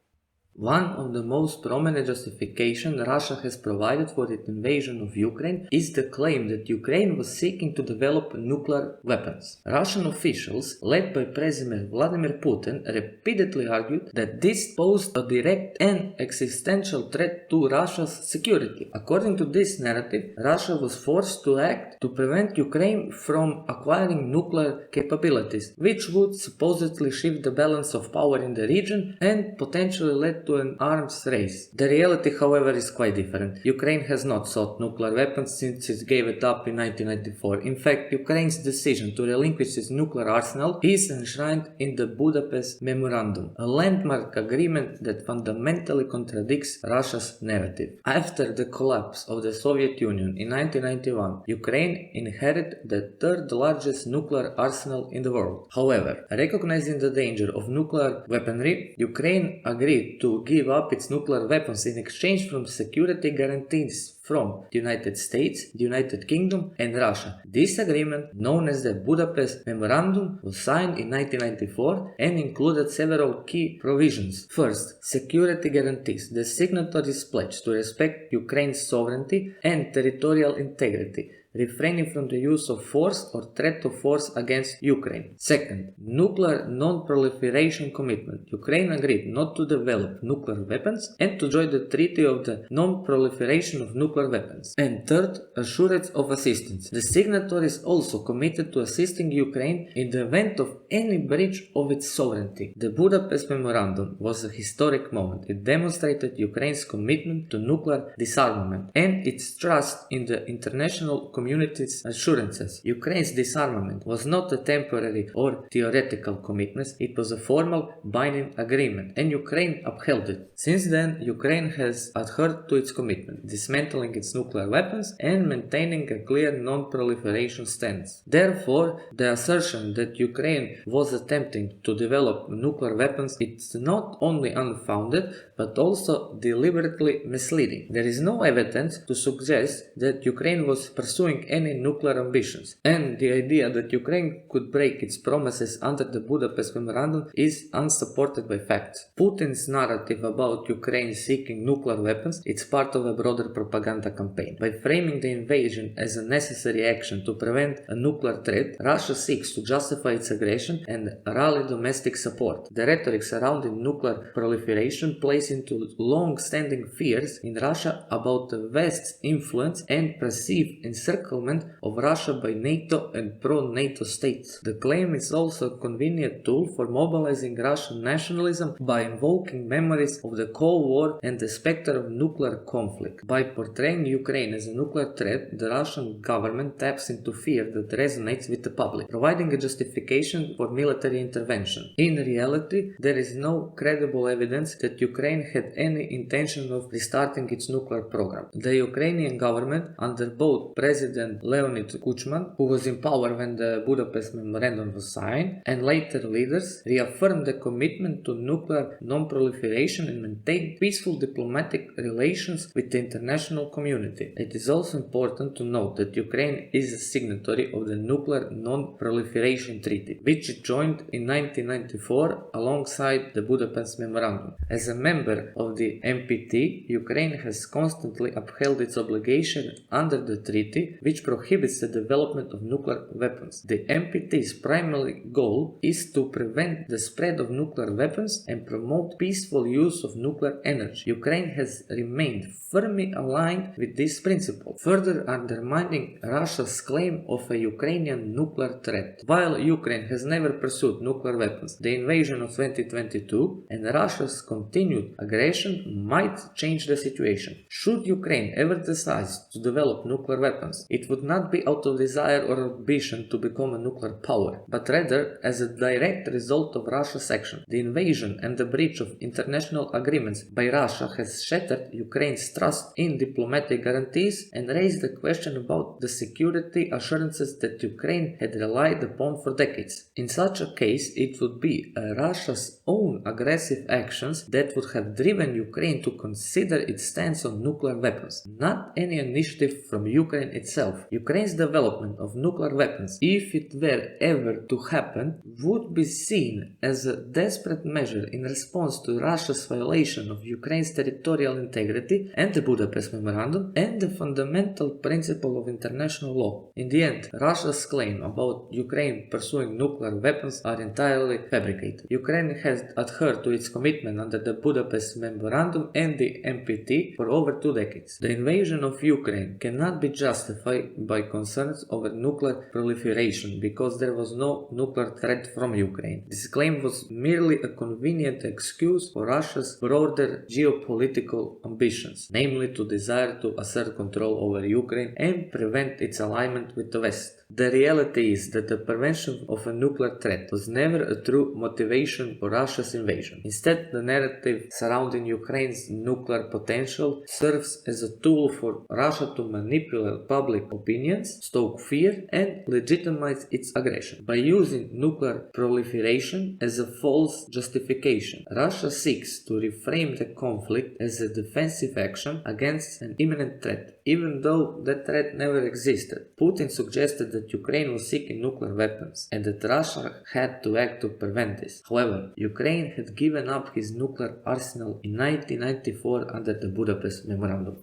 Speaker 1: One of the most prominent justifications Russia has provided for its invasion of Ukraine is the claim that Ukraine was seeking to develop nuclear weapons. Russian officials, led by President Vladimir Putin, repeatedly argued that this posed a direct and existential threat to Russia's security. According to this narrative, Russia was forced to act to prevent Ukraine from acquiring nuclear capabilities, which would supposedly shift the balance of power in the region and potentially lead to an arms race. The reality, however, is quite different. Ukraine has not sought nuclear weapons since it gave it up in 1994. In fact, Ukraine's decision to relinquish its nuclear arsenal is enshrined in the Budapest Memorandum, a landmark agreement that fundamentally contradicts Russia's narrative. After the collapse of the Soviet Union in 1991, Ukraine inherited the third largest nuclear arsenal in the world. However, recognizing the danger of nuclear weaponry, Ukraine agreed to give up its nuclear weapons in exchange for security guarantees from the United States, the United Kingdom and Russia. This agreement, known as the Budapest Memorandum, was signed in 1994 and included several key provisions. First, security guarantees. The signatories pledged to respect Ukraine's sovereignty and territorial integrity, refraining from the use of force or threat of force against Ukraine. Second, nuclear non-proliferation commitment. Ukraine agreed not to develop nuclear weapons and to join the Treaty of the Non-Proliferation of Nuclear Weapons. And third, assurance of assistance. The signatories also committed to assisting Ukraine in the event of any breach of its sovereignty. The Budapest Memorandum was a historic moment. It demonstrated Ukraine's commitment to nuclear disarmament and its trust in the international community's assurances. Ukraine's disarmament was not a temporary or theoretical commitment, it was a formal, binding agreement, and Ukraine upheld it. Since then, Ukraine has adhered to its commitment, dismantling its nuclear weapons and maintaining a clear non-proliferation stance. Therefore, the assertion that Ukraine was attempting to develop nuclear weapons is not only unfounded, but also deliberately misleading. There is no evidence to suggest that Ukraine was pursuing any nuclear ambitions, and the idea that Ukraine could break its promises under the Budapest Memorandum is unsupported by facts. Putin's narrative about Ukraine seeking nuclear weapons is part of a broader propaganda campaign. By framing the invasion as a necessary action to prevent a nuclear threat, Russia seeks to justify its aggression and rally domestic support. The rhetoric surrounding nuclear proliferation plays into long-standing fears in Russia about the West's influence and perceived encirclement of Russia by NATO and pro-NATO states. The claim is also a convenient tool for mobilizing Russian nationalism by invoking memories of the Cold War and the specter of nuclear conflict. By portraying Ukraine as a nuclear threat, the Russian government taps into fear that resonates with the public, providing a justification for military intervention. In reality, there is no credible evidence that Ukraine had any intention of restarting its nuclear program. The Ukrainian government, under both President Leonid Kuchma, who was in power when the Budapest Memorandum was signed, and later leaders, reaffirmed the commitment to nuclear non-proliferation and maintained peaceful diplomatic relations with the international community. It is also important to note that Ukraine is a signatory of the Nuclear Non-Proliferation Treaty, which it joined in 1994 alongside the Budapest Memorandum. As a member of the NPT, Ukraine has constantly upheld its obligation under the treaty, which prohibits the development of nuclear weapons. The NPT's primary goal is to prevent the spread of nuclear weapons and promote peaceful use of nuclear energy. Ukraine has remained firmly aligned with this principle, further undermining Russia's claim of a Ukrainian nuclear threat. While Ukraine has never pursued nuclear weapons, the invasion of 2022 and Russia's continued aggression might change the situation. Should Ukraine ever decide to develop nuclear weapons, it would not be out of desire or ambition to become a nuclear power, but rather as a direct result of Russia's action. The invasion and the breach of international agreements by Russia has shattered Ukraine's trust in diplomatic guarantees and raised the question about the security assurances that Ukraine had relied upon for decades. In such a case, it would be Russia's own aggressive actions that would have driven Ukraine to consider its stance on nuclear weapons, not any initiative from Ukraine itself. itself. Ukraine's development of nuclear weapons, if it were ever to happen, would be seen as a desperate measure in response to Russia's violation of Ukraine's territorial integrity and the Budapest Memorandum and the fundamental principle of international law. In the end, Russia's claim about Ukraine pursuing nuclear weapons are entirely fabricated. Ukraine has adhered to its commitment under the Budapest Memorandum and the NPT for over 2 decades. The invasion of Ukraine cannot be justified by concerns over nuclear proliferation because there was no nuclear threat from Ukraine. This claim was merely a convenient excuse for Russia's broader geopolitical ambitions, namely to desire to assert control over Ukraine and prevent its alignment with the West. The reality is that the prevention of a nuclear threat was never a true motivation for Russia's invasion. Instead, the narrative surrounding Ukraine's nuclear potential serves as a tool for Russia to manipulate public opinions, stoke fear, and legitimize its aggression. By using nuclear proliferation as a false justification, Russia seeks to reframe the conflict as a defensive action against an imminent threat, even though that threat never existed. Putin suggested that Ukraine was seeking nuclear weapons and that Russia had to act to prevent this. However, Ukraine had given up his nuclear arsenal in 1994 under the Budapest Memorandum.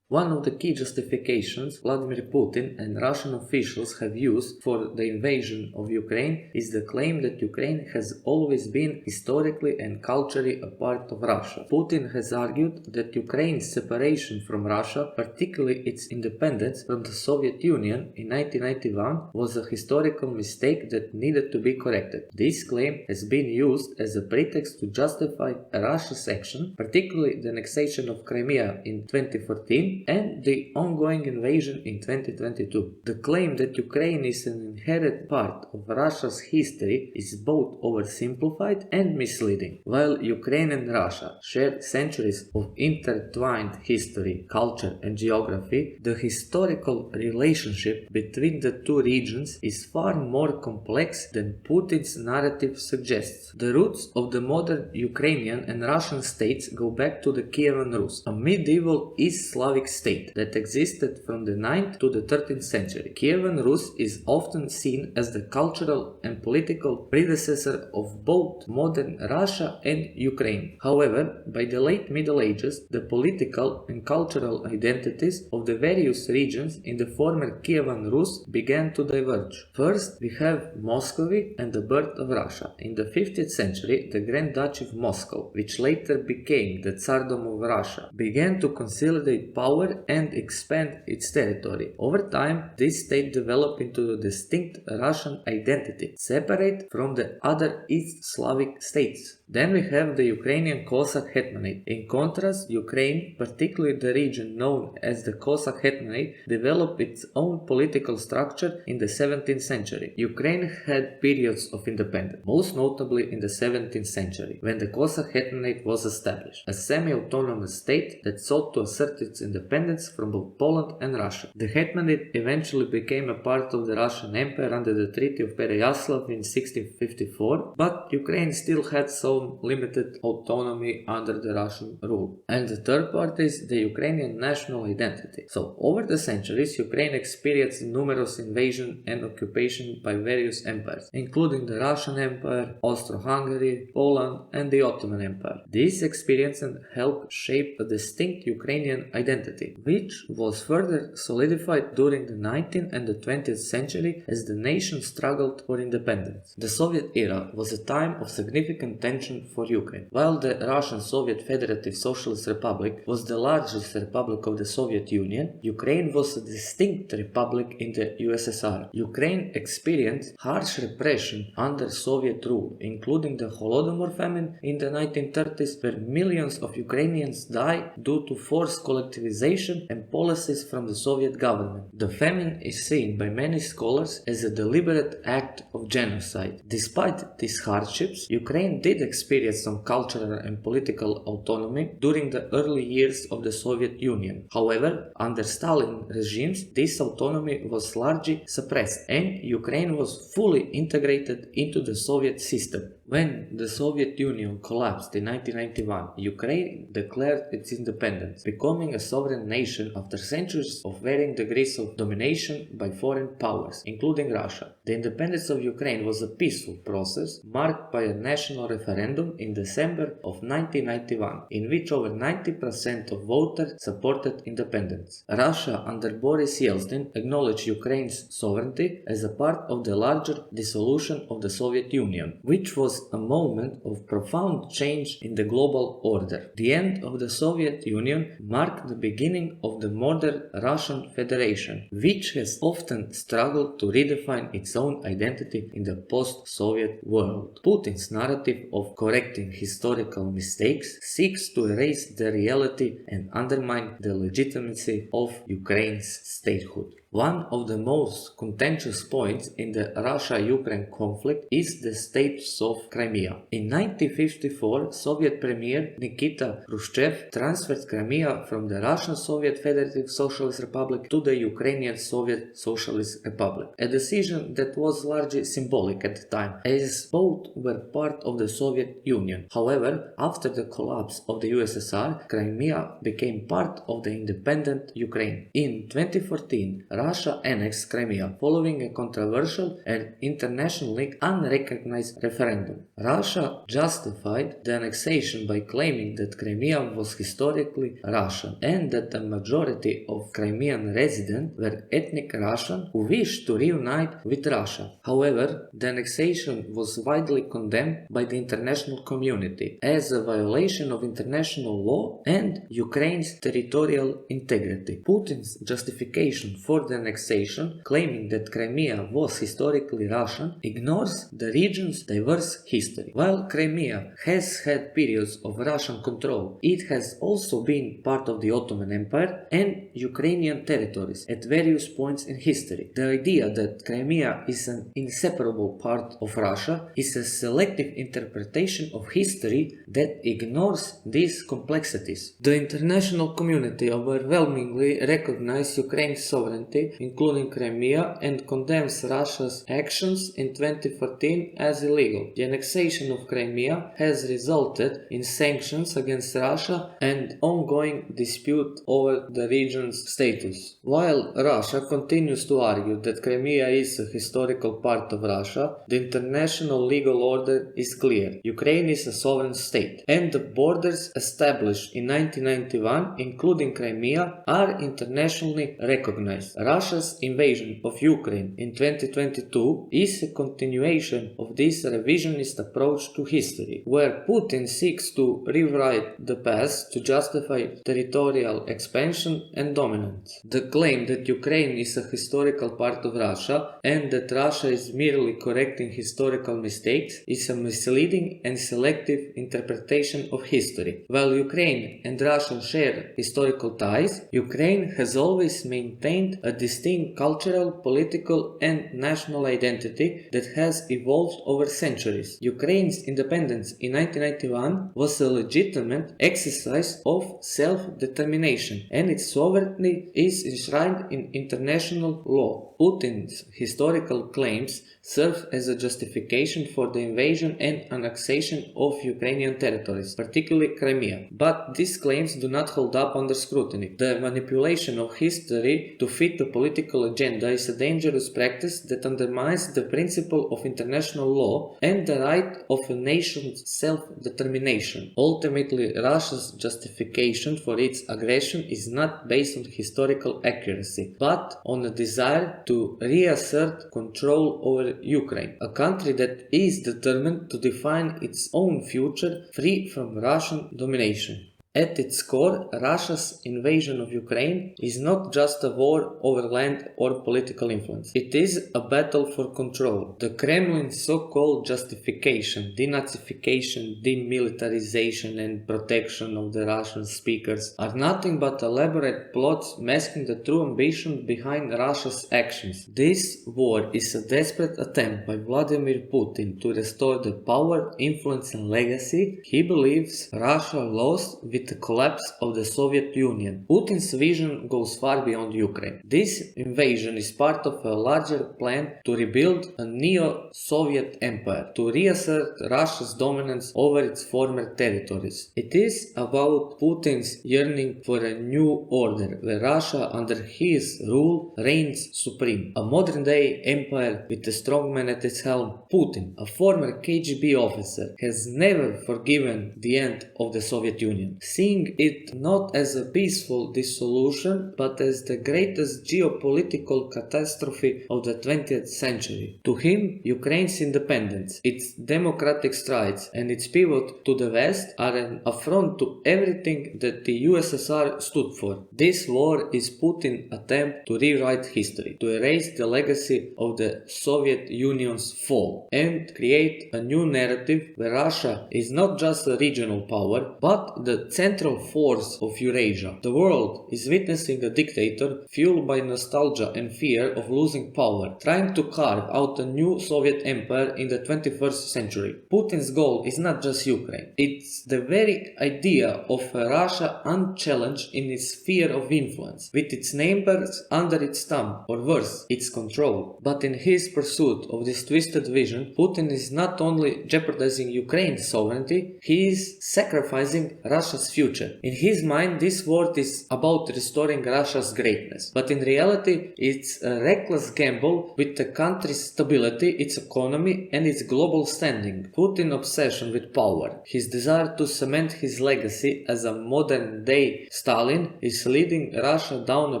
Speaker 1: One of the key justifications Vladimir Putin and Russian officials have used for the invasion of Ukraine is the claim that Ukraine has always been historically and culturally a part of Russia. Putin has argued that Ukraine's separation from Russia, particularly its independence from the Soviet Union in 1991, was a historical mistake that needed to be corrected. This claim has been used as a pretext to justify Russia's action, particularly the annexation of Crimea in 2014, and the ongoing invasion in 2022. The claim that Ukraine is an inherent part of Russia's history is both oversimplified and misleading. While Ukraine and Russia share centuries of intertwined history, culture, and geography, the historical relationship between the two regions is far more complex than Putin's narrative suggests. The roots of the modern Ukrainian and Russian states go back to the Kievan Rus, a medieval East Slavic state that existed from the 9th to the 13th century. Kievan Rus is often seen as the cultural and political predecessor of both modern Russia and Ukraine. However, by the late Middle Ages, the political and cultural identities of the various regions in the former Kievan Rus began to diverge. First, we have Muscovy and the birth of Russia. In the 15th century, the Grand Duchy of Moscow, which later became the Tsardom of Russia, began to consolidate power and expand its territory. Over time, this state developed into a distinct Russian identity, separate from the other East Slavic states. Then we have the Ukrainian Cossack Hetmanate. In contrast, Ukraine, particularly the region known as the Cossack Hetmanate, developed its own political structure in the 17th century. Ukraine had periods of independence, most notably in the 17th century, when the Cossack Hetmanate was established, a semi-autonomous state that sought to assert its independence from both Poland and Russia. The Hetmanate eventually became a part of the Russian Empire under the Treaty of Pereyaslav in 1654, but Ukraine still had some limited autonomy under the Russian rule. And the third part is the Ukrainian national identity. So, over the centuries, Ukraine experienced numerous invasions and occupation by various empires, including the Russian Empire, Austro-Hungary, Poland, and the Ottoman Empire. These experiences helped shape a distinct Ukrainian identity, which was further solidified during the 19th and the 20th century as the nation struggled for independence. The Soviet era was a time of significant tension for Ukraine. While the Russian Soviet Federative Socialist Republic was the largest republic of the Soviet Union, Ukraine was a distinct republic in the USSR. Ukraine experienced harsh repression under Soviet rule, including the Holodomor famine in the 1930s, where millions of Ukrainians died due to forced collectivization and policies from the Soviet government. The famine is seen by many scholars as a deliberate act of genocide. Despite these hardships, Ukraine did experience some cultural and political autonomy during the early years of the Soviet Union. However, under Stalin regimes, this autonomy was largely suppressed and Ukraine was fully integrated into the Soviet system. When the Soviet Union collapsed in 1991, Ukraine declared its independence, becoming a sovereign nation after centuries of varying degrees of domination by foreign powers, including Russia. The independence of Ukraine was a peaceful process marked by a national referendum in December of 1991, in which over 90% of voters supported independence. Russia, under Boris Yeltsin, acknowledged Ukraine's sovereignty as a part of the larger dissolution of the Soviet Union, which was a moment of profound change in the global order. The end of the Soviet Union marked the beginning of the modern Russian Federation, which has often struggled to redefine its own identity in the post-Soviet world. Putin's narrative of correcting historical mistakes seeks to erase the reality and undermine the legitimacy of Ukraine's statehood. One of the most contentious points in the Russia-Ukraine conflict is the status of Crimea. In 1954, Soviet Premier Nikita Khrushchev transferred Crimea from the Russian Soviet Federative Socialist Republic to the Ukrainian Soviet Socialist Republic, a decision that was largely symbolic at the time, as both were part of the Soviet Union. However, after the collapse of the USSR, Crimea became part of the independent Ukraine. In 2014, Russia annexed Crimea following a controversial and internationally unrecognized referendum. Russia justified the annexation by claiming that Crimea was historically Russian and that the majority of Crimean residents were ethnic Russian who wished to reunite with Russia. However, the annexation was widely condemned by the international community as a violation of international law and Ukraine's territorial integrity. Putin's justification for the annexation, claiming that Crimea was historically Russian, ignores the region's diverse history. While Crimea has had periods of Russian control, it has also been part of the Ottoman Empire and Ukrainian territories at various points in history. The idea that Crimea is an inseparable part of Russia is a selective interpretation of history that ignores these complexities. The international community overwhelmingly recognizes Ukraine's sovereignty, including Crimea, and condemns Russia's actions in 2014 as illegal. The annexation of Crimea has resulted in sanctions against Russia and ongoing dispute over the region's status. While Russia continues to argue that Crimea is a historical part of Russia, the international legal order is clear. Ukraine is a sovereign state, and the borders established in 1991, including Crimea, are internationally recognized. Russia's invasion of Ukraine in 2022 is a continuation of this revisionist approach to history, where Putin seeks to rewrite the past to justify territorial expansion and dominance. The claim that Ukraine is a historical part of Russia and that Russia is merely correcting historical mistakes is a misleading and selective interpretation of history. While Ukraine and Russia share historical ties, Ukraine has always maintained a distinct cultural, political, and national identity that has evolved over centuries. Ukraine's independence in 1991 was a legitimate exercise of self-determination, and its sovereignty is enshrined in international law. Putin's historical claims serve as a justification for the invasion and annexation of Ukrainian territories, particularly Crimea. But these claims do not hold up under scrutiny. The manipulation of history to fit the political agenda is a dangerous practice that undermines the principle of international law and the right of a nation's self-determination. Ultimately, Russia's justification for its aggression is not based on historical accuracy, but on a desire to reassert control over Ukraine, a country that is determined to define its own future free from Russian domination. At its core, Russia's invasion of Ukraine is not just a war over land or political influence. It is a battle for control. The Kremlin's so-called justification, denazification, demilitarization, and protection of the Russian speakers are nothing but elaborate plots masking the true ambition behind Russia's actions. This war is a desperate attempt by Vladimir Putin to restore the power, influence, and legacy he believes Russia lost with with the collapse of the Soviet Union. Putin's vision goes far beyond Ukraine. This invasion is part of a larger plan to rebuild a neo-Soviet empire, to reassert Russia's dominance over its former territories. It is about Putin's yearning for a new order, where Russia under his rule reigns supreme. A modern-day empire with a strongman at its helm. Putin, a former KGB officer, has never forgiven the end of the Soviet Union, seeing it not as a peaceful dissolution but as the greatest geopolitical catastrophe of the 20th century. To him, Ukraine's independence, its democratic strides, and its pivot to the West are an affront to everything that the USSR stood for. This war is Putin's attempt to rewrite history, to erase the legacy of the Soviet Union's fall, and create a new narrative where Russia is not just a regional power, but the central force of Eurasia. The world is witnessing a dictator fueled by nostalgia and fear of losing power, trying to carve out a new Soviet empire in the 21st century. Putin's goal is not just Ukraine. It's the very idea of a Russia unchallenged in its sphere of influence, with its neighbors under its thumb, or worse, its control. But in his pursuit of this twisted vision, Putin is not only jeopardizing Ukraine's sovereignty, he is sacrificing Russia's future. In his mind, this war is about restoring Russia's greatness, but in reality, it's a reckless gamble with the country's stability, its economy, and its global standing. Putin's obsession with power, his desire to cement his legacy as a modern-day Stalin, is leading Russia down a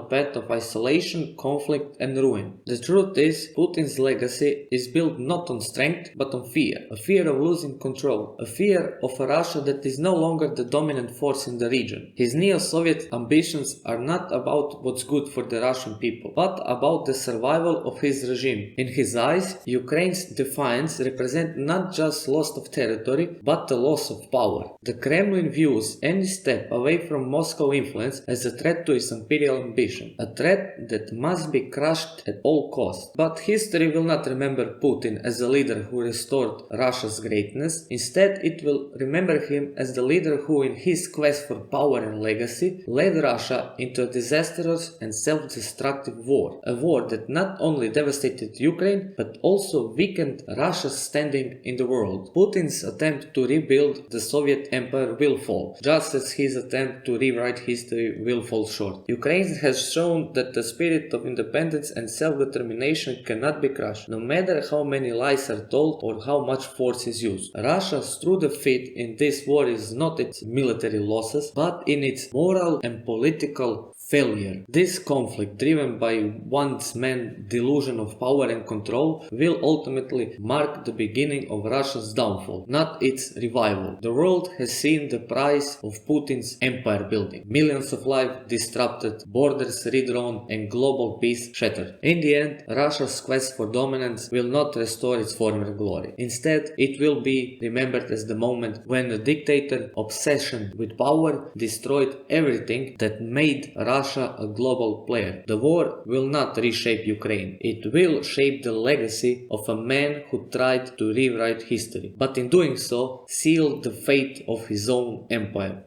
Speaker 1: path of isolation, conflict, and ruin. The truth is, Putin's legacy is built not on strength, but on fear. A fear of losing control, a fear of a Russia that is no longer the dominant force in the region. His neo-Soviet ambitions are not about what's good for the Russian people, but about the survival of his regime. In his eyes, Ukraine's defiance represents not just loss of territory, but the loss of power. The Kremlin views any step away from Moscow influence as a threat to its imperial ambition, a threat that must be crushed at all costs. But history will not remember Putin as a leader who restored Russia's greatness. Instead, it will remember him as the leader who, in his quest for power and legacy, led Russia into a disastrous and self-destructive war. A war that not only devastated Ukraine, but also weakened Russia's standing in the world. Putin's attempt to rebuild the Soviet empire will fall, just as his attempt to rewrite history will fall short. Ukraine has shown that the spirit of independence and self-determination cannot be crushed, no matter how many lies are told or how much force is used. Russia's true defeat in this war is not its military losses, but in its moral and political failure. This conflict, driven by one's man's delusion of power and control, will ultimately mark the beginning of Russia's downfall, not its revival. The world has seen the price of Putin's empire building. Millions of lives disrupted, borders redrawn, and global peace shattered. In the end, Russia's quest for dominance will not restore its former glory. Instead, it will be remembered as the moment when the dictator's obsession with power destroyed everything that made Russia a global player. The war will not reshape Ukraine. It will shape the legacy of a man who tried to rewrite history, but in doing so, sealed the fate of his own empire.